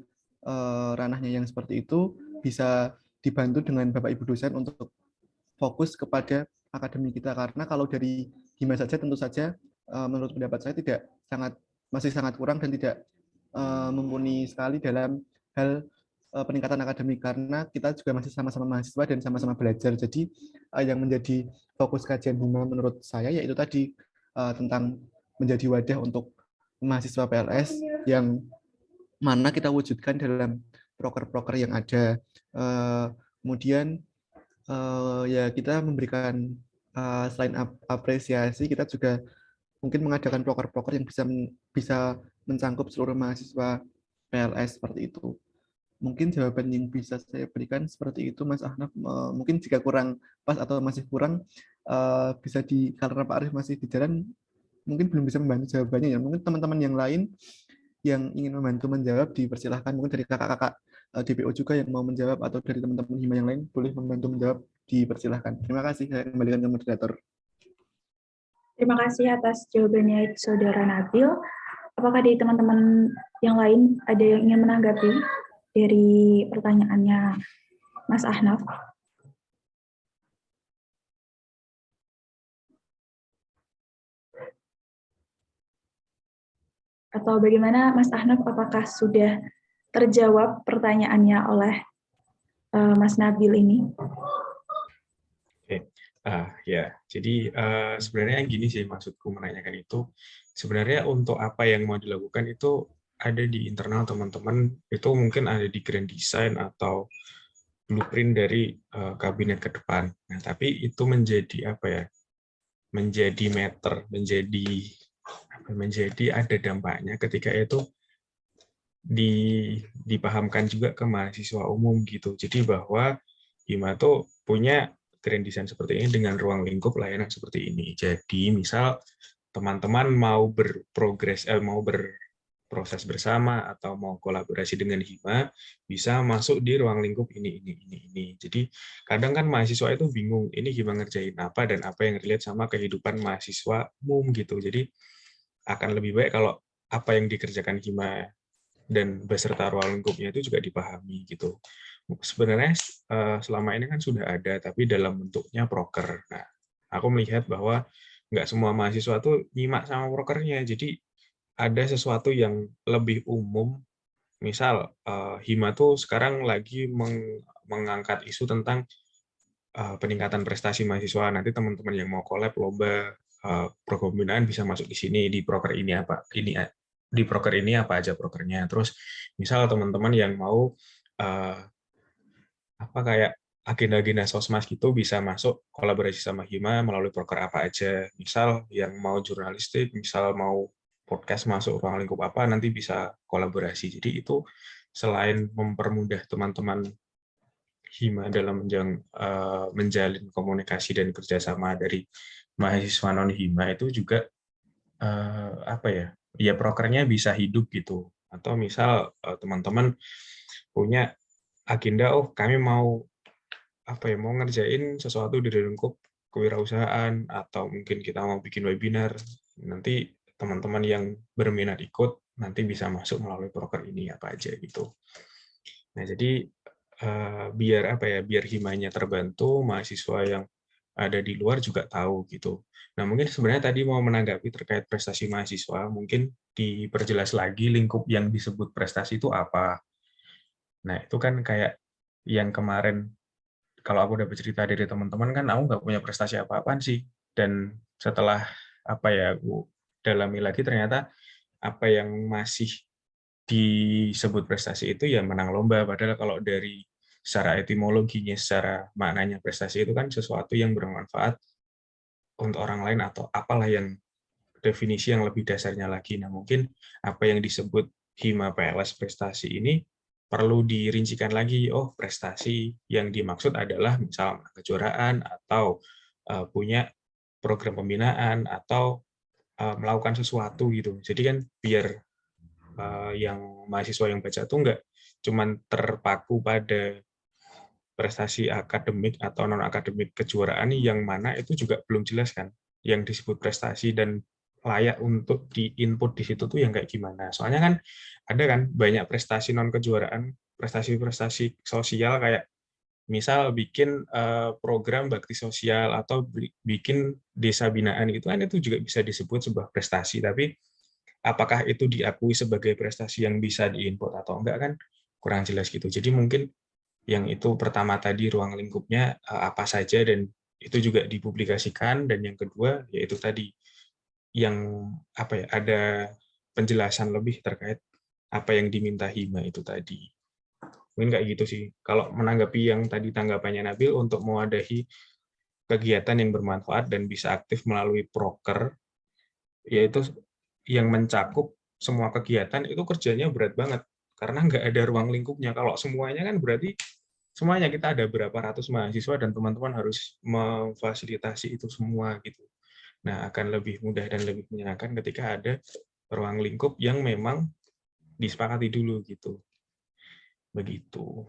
ranahnya yang seperti itu bisa dibantu dengan Bapak Ibu dosen untuk fokus kepada akademik kita, karena kalau dari Hima saja tentu saja menurut pendapat saya masih sangat kurang dan tidak mumpuni sekali dalam hal peningkatan akademik, karena kita juga masih sama-sama mahasiswa dan sama-sama belajar. Jadi yang menjadi fokus kajian Hima menurut saya yaitu tadi tentang menjadi wadah untuk mahasiswa PLS yang mana kita wujudkan dalam proker-proker yang ada. Kemudian ya kita memberikan selain apresiasi, kita juga mungkin mengadakan proker-proker yang bisa mencangkup seluruh mahasiswa PLS seperti itu. Mungkin jawaban yang bisa saya berikan seperti itu, Mas Ahnaf. Mungkin jika kurang pas atau masih kurang, bisa karena Pak Arif masih di jalan, mungkin belum bisa membantu jawabannya ya. Mungkin teman-teman yang lain yang ingin membantu menjawab dipersilahkan. Mungkin dari kakak-kakak DPO juga yang mau menjawab atau dari teman-teman Hima yang lain boleh membantu menjawab, dipersilahkan. Terima kasih. Saya kembalikan ke moderator. Terima kasih atas jawabannya Saudara Nabil. Apakah dari teman-teman yang lain ada yang ingin menanggapi dari pertanyaannya Mas Ahnaf? Atau bagaimana Mas Ahnaf, apakah sudah terjawab pertanyaannya oleh Mas Nabil ini? Oke. Ya, jadi sebenarnya gini sih maksudku menanyakan itu, sebenarnya untuk apa yang mau dilakukan itu ada di internal teman-teman, itu mungkin ada di grand design atau blueprint dari kabinet ke depan. Nah, tapi itu menjadi apa ya? Menjadi meter, menjadi ada dampaknya ketika itu dipahamkan juga ke mahasiswa umum gitu. Jadi bahwa Hima tuh punya grand design seperti ini dengan ruang lingkup layanan seperti ini. Jadi misal teman-teman mau mau berproses bersama atau mau kolaborasi dengan Hima, bisa masuk di ruang lingkup ini. Jadi kadang kan mahasiswa itu bingung, ini Hima ngerjain apa dan apa yang relate sama kehidupan mahasiswa umum gitu. Jadi akan lebih baik kalau apa yang dikerjakan Hima dan beserta ruang lingkupnya itu juga dipahami gitu. Sebenarnya selama ini kan sudah ada, tapi dalam bentuknya proker. Nah, aku melihat bahwa nggak semua mahasiswa tuh nyimak sama prokernya. Jadi ada sesuatu yang lebih umum. Misal Hima tuh sekarang lagi mengangkat isu tentang peningkatan prestasi mahasiswa. Nanti teman-teman yang mau collab lomba program pembinaan bisa masuk di sini di proker ini apa di proker ini apa aja prokernya. Terus misal teman-teman yang mau kayak agenda-agenda sosmas gitu bisa masuk kolaborasi sama Hima melalui proker apa aja. Misal yang mau jurnalistik, misal mau podcast masuk ruang lingkup apa, nanti bisa kolaborasi. Jadi itu selain mempermudah teman-teman Hima dalam menjalin komunikasi dan kerjasama dari mahasiswa non Hima, itu juga ya prokernya bisa hidup gitu. Atau misal teman-teman punya agenda, kami mau mau ngerjain sesuatu di lingkup kewirausahaan, atau mungkin kita mau bikin webinar, nanti teman-teman yang berminat ikut nanti bisa masuk melalui proker ini apa aja gitu. Nah, jadi biar himanya terbantu, mahasiswa yang ada di luar juga tahu gitu. Nah, mungkin sebenarnya tadi mau menanggapi terkait prestasi mahasiswa, mungkin diperjelas lagi lingkup yang disebut prestasi itu apa. Nah, itu kan kayak yang kemarin, kalau aku udah bercerita dari teman-teman kan aku nggak punya prestasi apa-apaan sih. Dan setelah aku dalami lagi, ternyata apa yang masih disebut prestasi itu ya menang lomba. Padahal kalau dari secara etimologinya, secara maknanya prestasi itu kan sesuatu yang bermanfaat untuk orang lain atau apalah yang definisi yang lebih dasarnya lagi. Nah, mungkin apa yang disebut Hima PLS prestasi ini perlu dirincikan lagi. Oh, prestasi yang dimaksud adalah misal kejuaraan atau punya program pembinaan atau melakukan sesuatu gitu. Jadi kan biar yang mahasiswa yang baca tuh nggak cuman terpaku pada prestasi akademik atau non akademik kejuaraan yang mana itu juga belum jelas kan yang disebut prestasi dan layak untuk di-input di situ tuh yang kayak gimana. Soalnya kan ada kan banyak prestasi non kejuaraan, prestasi-prestasi sosial kayak misal bikin program bakti sosial atau bikin desa binaan gitu kan, itu juga bisa disebut sebuah prestasi. Tapi apakah itu diakui sebagai prestasi yang bisa di-input atau enggak kan kurang jelas gitu. Jadi mungkin yang itu pertama tadi ruang lingkupnya apa saja dan itu juga dipublikasikan, dan yang kedua yaitu tadi yang ada penjelasan lebih terkait apa yang diminta Hima itu tadi. Mungkin kayak gitu sih. Kalau menanggapi yang tadi tanggapannya Nabil untuk mewadahi kegiatan yang bermanfaat dan bisa aktif melalui proker, yaitu yang mencakup semua kegiatan, itu kerjanya berat banget karena nggak ada ruang lingkupnya. Kalau semuanya kan berarti semuanya kita ada berapa ratus mahasiswa dan teman-teman harus memfasilitasi itu semua gitu. Nah, akan lebih mudah dan lebih menyenangkan ketika ada ruang lingkup yang memang disepakati dulu gitu. Begitu.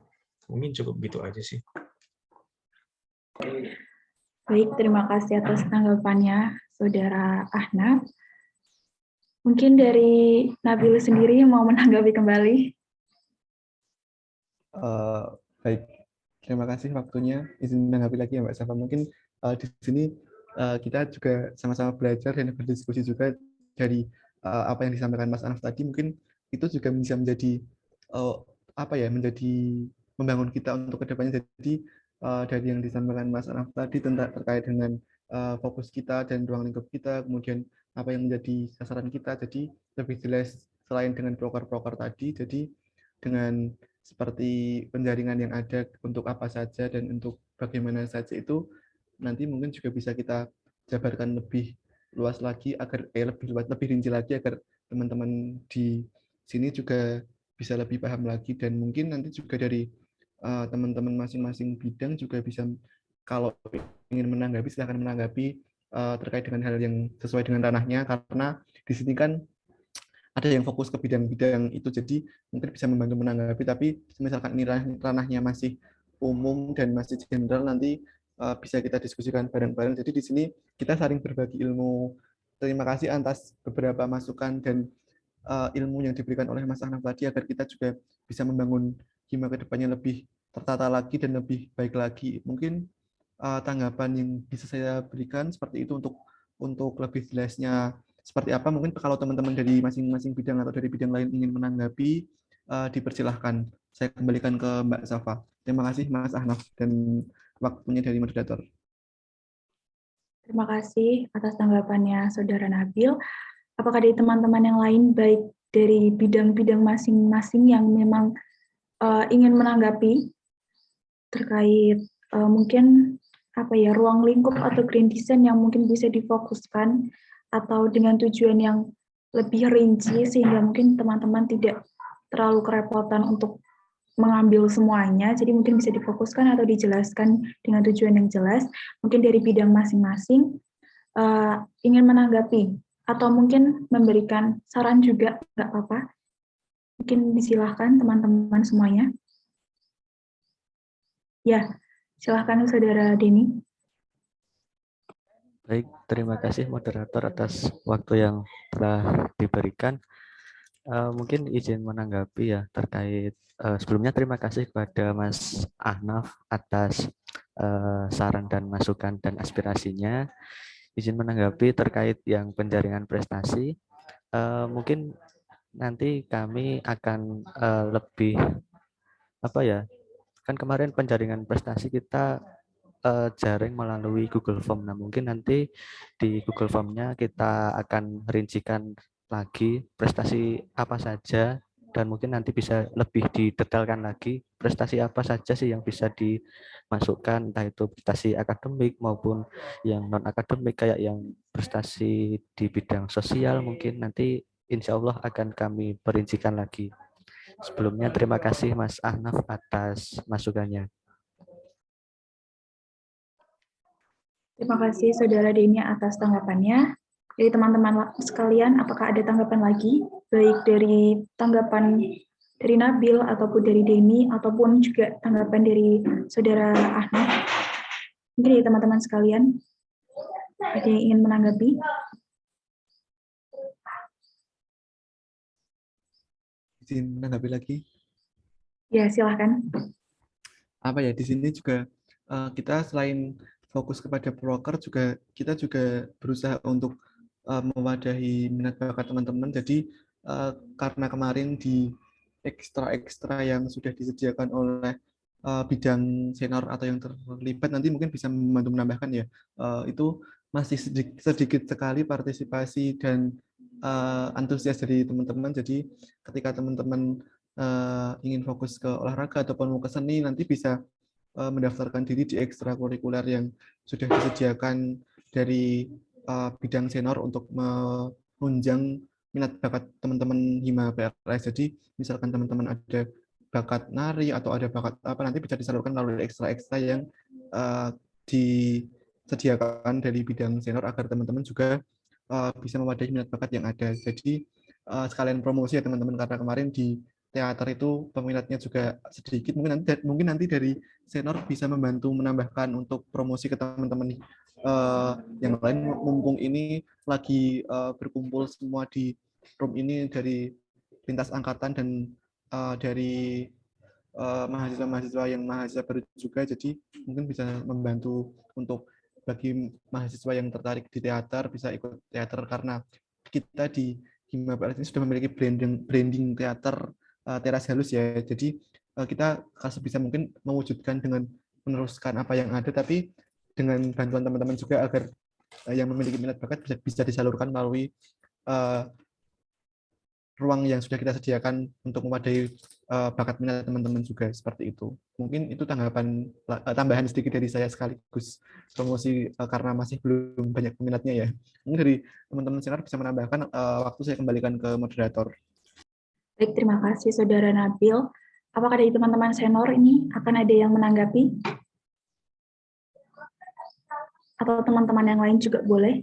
Mungkin cukup gitu aja sih. Baik, terima kasih atas tanggapannya, Saudara Ahnaf. Mungkin dari Nabil sendiri mau menanggapi kembali. Baik, terima kasih waktunya. Izin menanggapi lagi ya Mbak Safa. Mungkin di sini kita juga sama-sama belajar dan berdiskusi juga dari apa yang disampaikan Mas Anaf tadi. Mungkin itu juga bisa menjadi menjadi membangun kita untuk kedepannya. Jadi dari yang disampaikan Mas Anaf tadi terkait dengan fokus kita dan ruang lingkup kita, kemudian apa yang menjadi sasaran kita. Jadi lebih jelas selain dengan proker-proker tadi. Jadi dengan seperti penjaringan yang ada untuk apa saja dan untuk bagaimana saja itu nanti mungkin juga bisa kita jabarkan lebih luas lagi agar lebih rinci lagi agar teman-teman di sini juga bisa lebih paham lagi, dan mungkin nanti juga dari teman-teman masing-masing bidang juga bisa kalau ingin menanggapi, silakan menanggapi terkait dengan hal yang sesuai dengan ranahnya, karena di sini kan ada yang fokus ke bidang-bidang itu, jadi mungkin bisa membantu menanggapi, tapi misalkan ini ranahnya masih umum dan masih general, nanti bisa kita diskusikan bareng-bareng. Jadi di sini kita saling berbagi ilmu. Terima kasih atas beberapa masukan dan ilmu yang diberikan oleh Mas Ahnaf tadi, agar kita juga bisa membangun Hima ke depannya lebih tertata lagi dan lebih baik lagi. Mungkin tanggapan yang bisa saya berikan seperti itu. Untuk lebih jelasnya seperti apa, mungkin kalau teman-teman dari masing-masing bidang atau dari bidang lain ingin menanggapi, dipersilahkan. Saya kembalikan ke Mbak Safa. Terima kasih Mas Ahnaf dan waktunya dari moderator. Terima kasih atas tanggapannya Saudara Nabil. Apakah dari teman-teman yang lain, baik dari bidang-bidang masing-masing yang memang ingin menanggapi terkait mungkin ruang lingkup atau green design yang mungkin bisa difokuskan atau dengan tujuan yang lebih rinci sehingga mungkin teman-teman tidak terlalu kerepotan untuk mengambil semuanya, jadi mungkin bisa difokuskan atau dijelaskan dengan tujuan yang jelas. Mungkin dari bidang masing-masing ingin menanggapi atau mungkin memberikan saran juga, nggak apa-apa. Mungkin disilahkan teman-teman semuanya. Ya, silahkan Saudara Denny. Baik, terima kasih moderator atas waktu yang telah diberikan. Mungkin izin menanggapi ya terkait sebelumnya terima kasih kepada Mas Ahnaf atas saran dan masukan dan aspirasinya. Izin menanggapi terkait yang penjaringan prestasi. Mungkin nanti kami akan lebih kan kemarin penjaringan prestasi kita jaring melalui Google Form. Nah, mungkin nanti di Google Form-nya kita akan rincikan lagi prestasi apa saja, dan mungkin nanti bisa lebih didetailkan lagi prestasi apa saja sih yang bisa dimasukkan, entah itu prestasi akademik maupun yang non akademik, kayak yang prestasi di bidang sosial. Mungkin nanti insya Allah akan kami perincikan lagi. Sebelumnya terima kasih Mas Ahnaf atas masukannya. Terima kasih Saudara Denny atas tanggapannya. Dari teman-teman sekalian, apakah ada tanggapan lagi? Baik dari tanggapan dari Nabil, ataupun dari Denny, ataupun juga tanggapan dari Saudara Ahnaf. Mungkin dari teman-teman sekalian, ada yang ingin menanggapi? Izin menanggapi lagi. Ya, silahkan. Di sini juga kita selain fokus kepada proker, kita juga berusaha untuk mewadahi minat bakat teman-teman. Jadi karena kemarin di ekstra yang sudah disediakan oleh bidang senior atau yang terlibat, nanti mungkin bisa membantu menambahkan ya, itu masih sedikit sekali partisipasi dan antusias dari teman-teman. Jadi ketika teman-teman ingin fokus ke olahraga ataupun mau ke seni, nanti bisa mendaftarkan diri di ekstrakurikuler yang sudah disediakan dari bidang senior untuk menunjang minat bakat teman-teman Hima PLS. Jadi misalkan teman-teman ada bakat nari atau ada bakat apa, nanti bisa disalurkan melalui ekstra-ekstra yang disediakan dari bidang senior, agar teman-teman juga bisa mewadahi minat bakat yang ada. Jadi sekalian promosi ya teman-teman, karena kemarin di teater itu peminatnya juga sedikit. Mungkin nanti dari senior bisa membantu menambahkan untuk promosi ke teman-teman yang lain, mumpung ini lagi berkumpul semua di room ini dari lintas angkatan dan dari mahasiswa-mahasiswa yang mahasiswa baru juga. Jadi mungkin bisa membantu untuk bagi mahasiswa yang tertarik di teater bisa ikut teater, karena kita di Hima PLS ini sudah memiliki branding teater teras halus ya. Jadi kita sebisa mungkin mewujudkan dengan meneruskan apa yang ada, tapi dengan bantuan teman-teman juga, agar yang memiliki minat bakat bisa disalurkan melalui ruang yang sudah kita sediakan untuk memadai bakat minat teman-teman juga, seperti itu. Mungkin itu tambahan sedikit dari saya sekaligus promosi karena masih belum banyak peminatnya ya. Mungkin dari teman-teman senior bisa menambahkan, waktu saya kembalikan ke moderator. Baik, terima kasih Saudara Nabil. Apakah dari teman-teman senior ini akan ada yang menanggapi? Atau teman-teman yang lain juga boleh.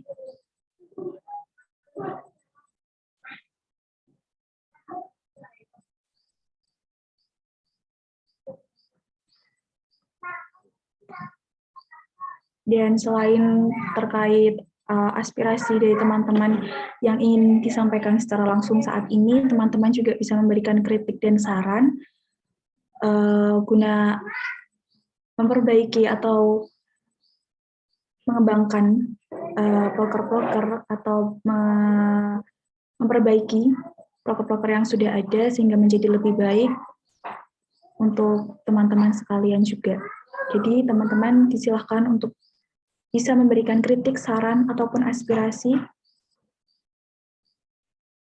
Dan selain terkait aspirasi dari teman-teman yang ingin disampaikan secara langsung saat ini, teman-teman juga bisa memberikan kritik dan saran guna memperbaiki atau mengembangkan proker-proker atau memperbaiki proker-proker yang sudah ada sehingga menjadi lebih baik untuk teman-teman sekalian juga. Jadi teman-teman disilahkan untuk bisa memberikan kritik, saran, ataupun aspirasi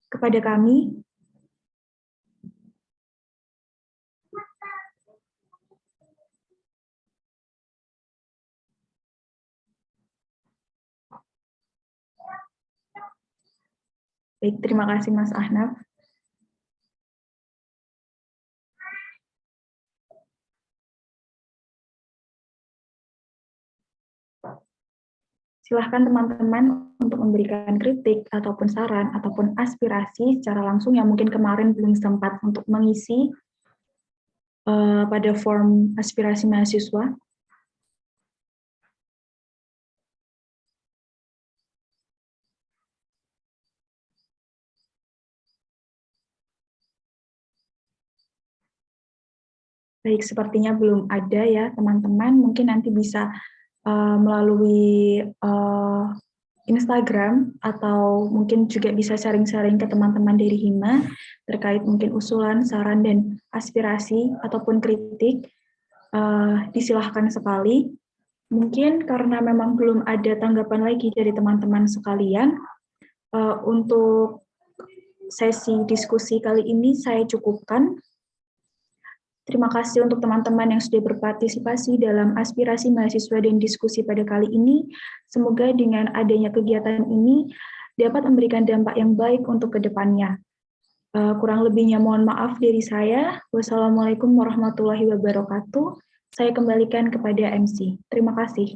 kepada kami. Baik, terima kasih Mas Ahnaf. Silahkan teman-teman untuk memberikan kritik ataupun saran ataupun aspirasi secara langsung yang mungkin kemarin belum sempat untuk mengisi pada form aspirasi mahasiswa. Baik, sepertinya belum ada ya teman-teman. Mungkin nanti bisa melalui Instagram atau mungkin juga bisa sharing-sharing ke teman-teman dari Hima terkait mungkin usulan, saran, dan aspirasi ataupun kritik. Disilahkan sekali. Mungkin karena memang belum ada tanggapan lagi dari teman-teman sekalian, untuk sesi diskusi kali ini saya cukupkan. Terima kasih untuk teman-teman yang sudah berpartisipasi dalam aspirasi mahasiswa dan diskusi pada kali ini. Semoga dengan adanya kegiatan ini dapat memberikan dampak yang baik untuk ke depannya. Kurang lebihnya mohon maaf dari saya. Wassalamualaikum warahmatullahi wabarakatuh. Saya kembalikan kepada MC. Terima kasih.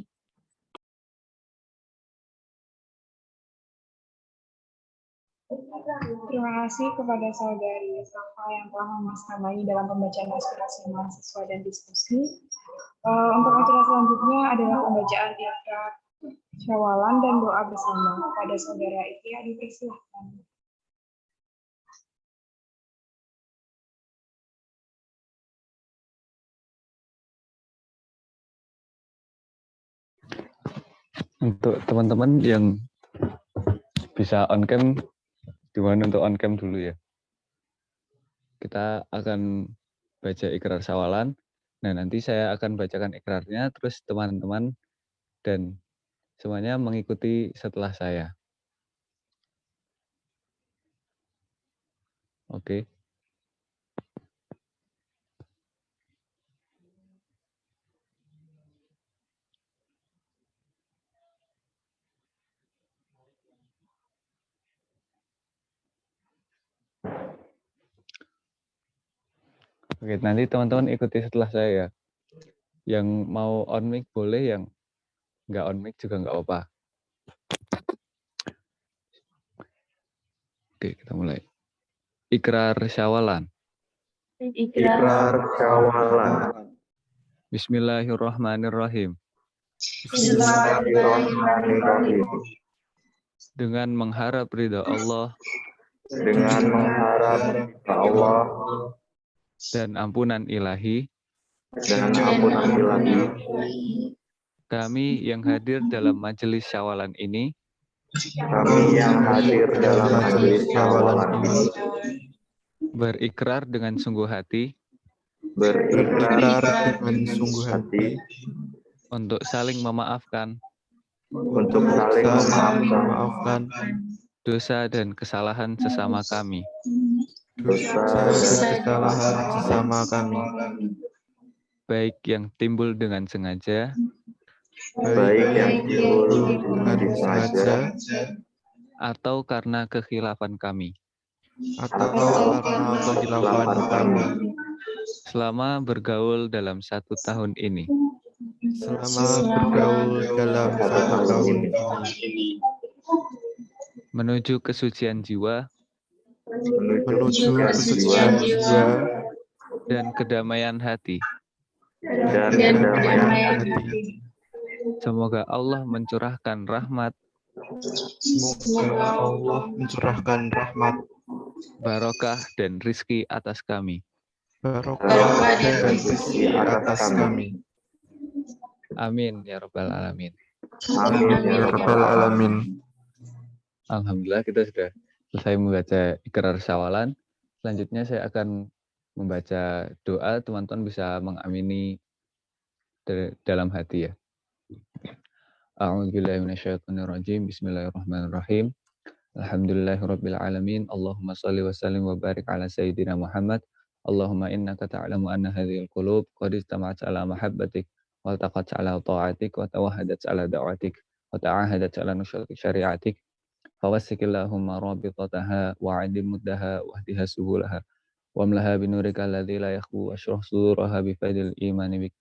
Terima kasih kepada saudari Safa yang telah memastamai dalam pembacaan aspirasi mahasiswa dan diskusi. Untuk acara selanjutnya adalah pembacaan ikrar syawalan dan doa bersama. Kepada saudara Ikhya dipersilahkan. Untuk teman-teman yang bisa on cam, dimana untuk on cam dulu ya. Kita akan baca ikrar syawalan. Nah, nanti saya akan bacakan ikrarnya, terus teman-teman dan semuanya mengikuti setelah saya. Oke. Oke, nanti teman-teman ikuti setelah saya ya. Yang mau on mic boleh, yang nggak on mic juga nggak apa-apa. Oke, kita mulai. Ikrar syawalan. Ikrar syawalan. Bismillahirrahmanirrahim. Bismillahirrahmanirrahim. Dengan mengharap ridha Allah. Dengan mengharap Allah. Dan ampunan ilahi. Dan ampunan ilahi. Kami yang hadir dalam majelis syawalan ini. Kami yang hadir dalam majelis syawalan ini. Berikrar dengan sungguh hati. Berikrar dengan sungguh hati. Untuk saling memaafkan. Untuk saling memaafkan. Dosa dan kesalahan sesama kami. Dosa dan kesalahan sesama kami. Baik yang timbul dengan sengaja. Baik yang timbul dengan sengaja. Atau karena kekhilafan kami. Atau karena kekhilafan kami. Selama bergaul dalam 1 tahun ini. Selamat bergaul dalam satu tahun ini. Menuju kesucian jiwa Menuju kesucian jiwa dan kedamaian hati. dan kedamaian hati. Semoga Allah mencurahkan rahmat, Semoga Allah mencurahkan rahmat, barokah, dan rizki atas kami. barokah dan rezeki atas kami. Amin ya rabbal alamin. Amin ya rabbal alamin. Alhamdulillah kita sudah selesai membaca Iqrar Syawalan. Selanjutnya saya akan membaca doa, teman-teman bisa mengamini dalam hati ya. A'udzubillahi minasyaitonirrajim. Bismillahirrahmanirrahim. Alhamdulillahirabbil alamin. Allahumma shalli wa sallim wa barik ala sayyidina Muhammad. Allahumma innaka ta'lamu anna hadhil qulub qad istama'at ala mahabbatik wa taqat ala ta'atik wa tawahadat ala da'watik wa ta'ahadat ala nusrati syari'atik. Fawassikillahumma rabitataha wa'adim muddaha wahdiha subulaha wamlaha binurika alladzi la yakhbu ashrah suduraha bifaidil imani bik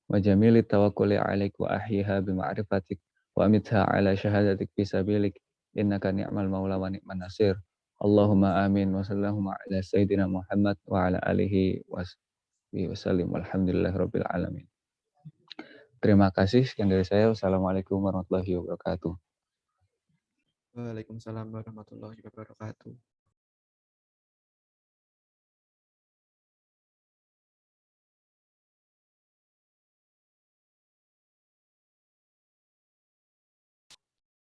wa jamilit tawakkuli alaik wa ahyiha bima'rifatik wa amitha ala syahadatik fisabilik innaka ni'mal maula wa ni'man nasir. Allahumma amin wa sallallahu ala sayyidina Muhammad wa ala alihi wa sallim walhamdulillahi rabbil alamin. Terima kasih. Sekian dari saya. Wassalamualaikum warahmatullahi wabarakatuh. Waalaikumsalam warahmatullahi wabarakatuh.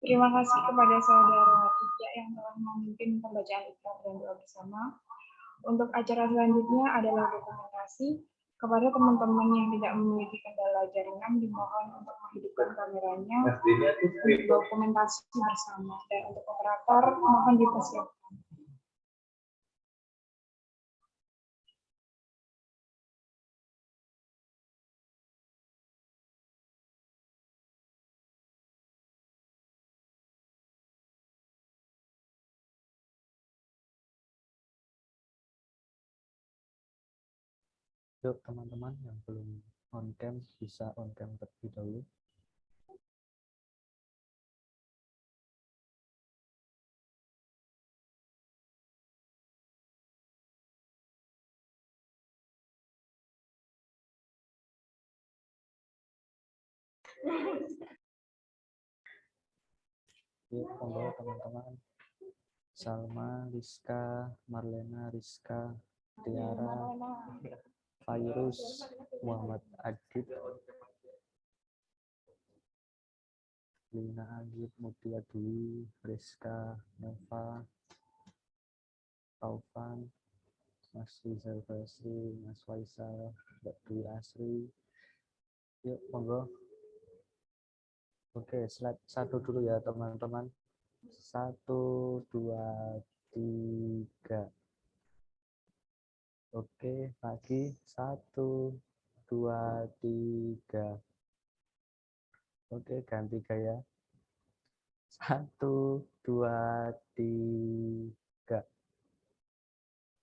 Terima kasih kepada saudara Ija yang telah memimpin pembacaan Iqrar dan doa bersama. Untuk acara selanjutnya adalah dokumentasi. Kepada teman-teman yang tidak memiliki kendala jaringan, dimohon untuk menghidupkan kameranya untuk dokumentasi bersama. Dan untuk operator, mohon dipersiapkan. Yuk teman-teman yang belum on cam bisa on cam terlebih dahulu. Yuk monggo teman-teman. Salma, Rizka, Marlena, Rizka, Tiara, Fairuz, Muhammad Adib, Lina Agib, Mutia Dwi, Rizka, Nova, Taufan, Mas Rizal Basri, Mas Faisal, Mbak Dwi Asri. Yuk monggo. Oke, slide 1 dulu ya teman-teman. 1, 2, 3. Oke, lagi 1, 2, 3. Oke, ganti gaya. 1, 2, 3.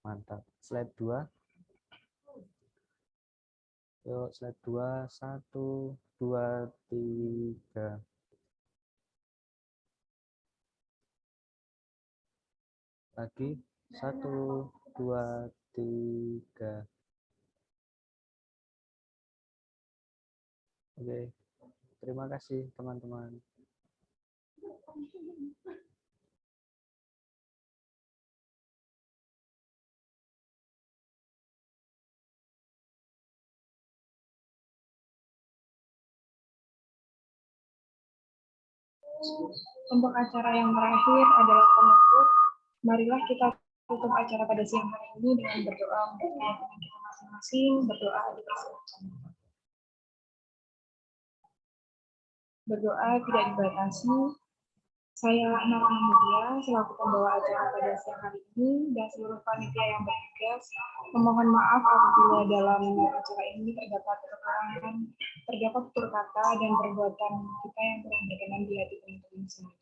Mantap. Slide 2. Yuk, slide 2. 1, 2, 3. Lagi 1, 2, 3. Oke, terima kasih teman-teman. Untuk acara yang terakhir adalah penutup. Marilah kita tutup acara pada siang hari ini dengan berdoa untuk keyakinan kita masing-masing. Berdoa dipersilakan. Berdoa tidak dibatasi. Saya Narma Mutia selaku pembawa acara pada siang hari ini dan seluruh panitia yang bertugas memohon maaf apabila dalam acara ini terdapat kekurangan, terdapat tutur kata dan perbuatan kita yang kurang berkenan di hati teman-teman semua.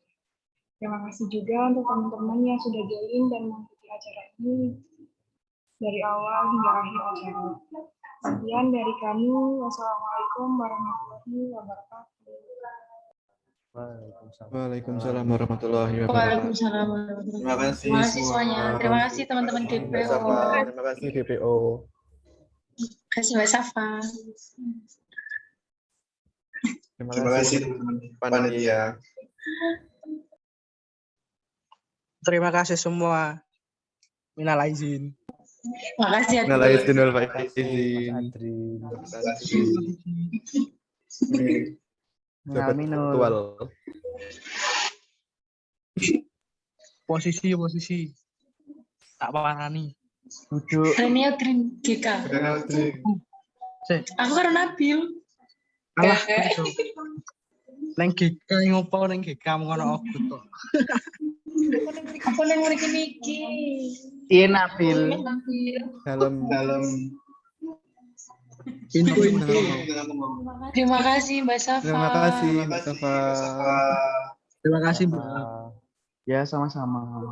Terima kasih juga untuk teman-teman yang sudah join dan mengikuti acara ini dari awal hingga akhir acara. Sekian dari kami. Wassalamualaikum warahmatullahi wabarakatuh. Waalaikumsalam warahmatullahi wabarakatuh. Waalaikumsalam warahmatullahi Terima kasih Terima kasih semua. semuanya. Terima kasih teman-teman Mbak DPO. Safa, terima kasih DPO. Terima kasih Mbak Safa. Terima kasih teman-teman panitia. Terima kasih semua. Minal aizin. Makasih Minal Adri. aizin wal faizin. Jabat Minal. virtual. Posisi. Tak parani. Duduk. Renia Green GK. Aku karo Nabil. Alah, itu. Neng GK ngopo neng GK ngono aku to. Aku yang niki. Iya Nabil. Dalam Info. Terima kasih Mbak Safa. Terima kasih Mbak Safa. Terima kasih Mbak. Ya sama-sama.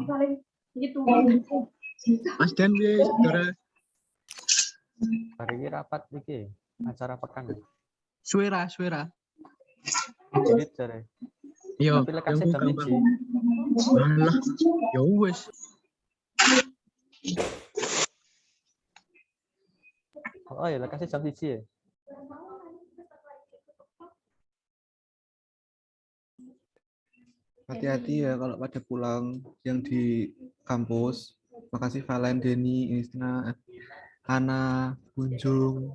Mas Dan wis saudara. Hari ini rapat iki acara pekan. Suara. Jadi jare. Yo, Tapi lekasnya jam 1. Alah, ya wis. Oh ya lekasnya jam 1 ya. Hati-hati ya kalau pada pulang yang di kampus. Makasih Valen, Denny, Isna, Hana, Bunjung,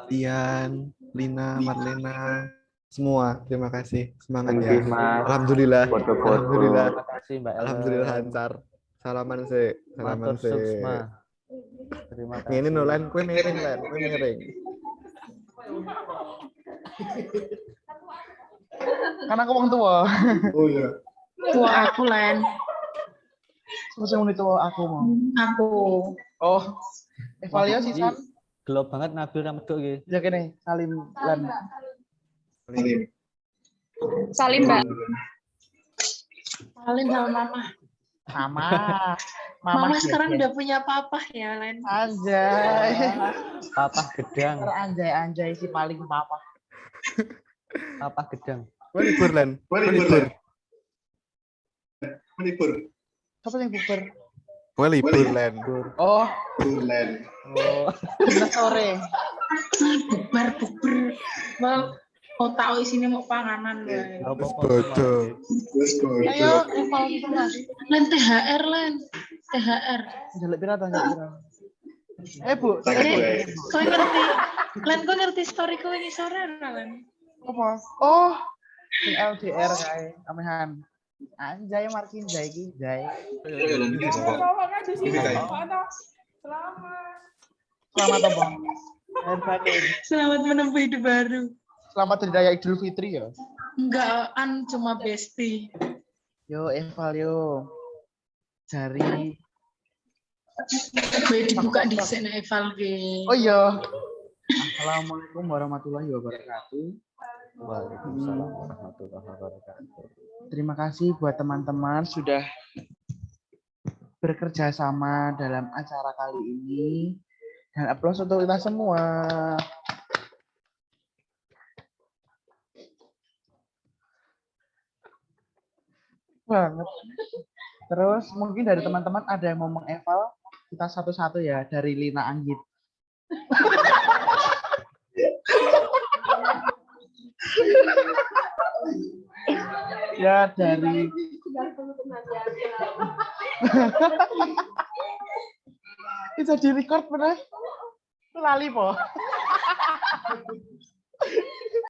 Tian, Lina, Marlena, semua. Terima kasih. Semangat ya. Alhamdulillah. Alhamdulillah. Terima kasih Mbak Ellen. Alhamdulillah lancar. Salaman sih. Salaman Matur sih. suksma. Terima kasih. Ini Nolan, kue miring Len, kue miring. Karena aku wong tua. Oh iya. Tua aku Len. Terus yang tua aku mau. Aku. Oh. Evalia sih San. Gelo banget Nabil yang medok iki. Ya kene, Salim Lan. Salim, Mbak. Salim sama Mama. Mama sekarang udah punya papa ya, Len. Anjay. Papa gedang. Anjay si paling papa. Papa gedang. Kue libur Len. Kue libur. Siapa yang bubar? Kue libur Len. Oh. Len. Oh. Bener sore. Bukber. Mau tahu isinya mau panganan Len. Bodoh. Ayo, eval gitu Mas. Len THR Len. THR. Jaluk pira ta, jaluk pira. Bu, Kau ngerti? Len kau ngerti story kau ini sore Len? apa? Oh. Sing LDR kae amehan. Anjay Markin Jai iki, Jai. Selamat apa? Selamat menempuh hidup baru. Selamat Hari Raya Idul Fitri ya. Enggak, cuma bestie. Yo Eval yo. Jari. Gue dibuka di sana Eval ge. Oh iya. Assalamualaikum warahmatullahi wabarakatuh. Waalaikumsalam warahmatullahi wabarakatuh. Terima kasih buat teman-teman sudah bekerja sama dalam acara kali ini. Dan aplaus untuk kita semua. Banget. Terus mungkin dari teman-teman ada yang mau mengeval, kita satu-satu ya, dari Lina Anggit. Ya dari bisa di record pernah lali po.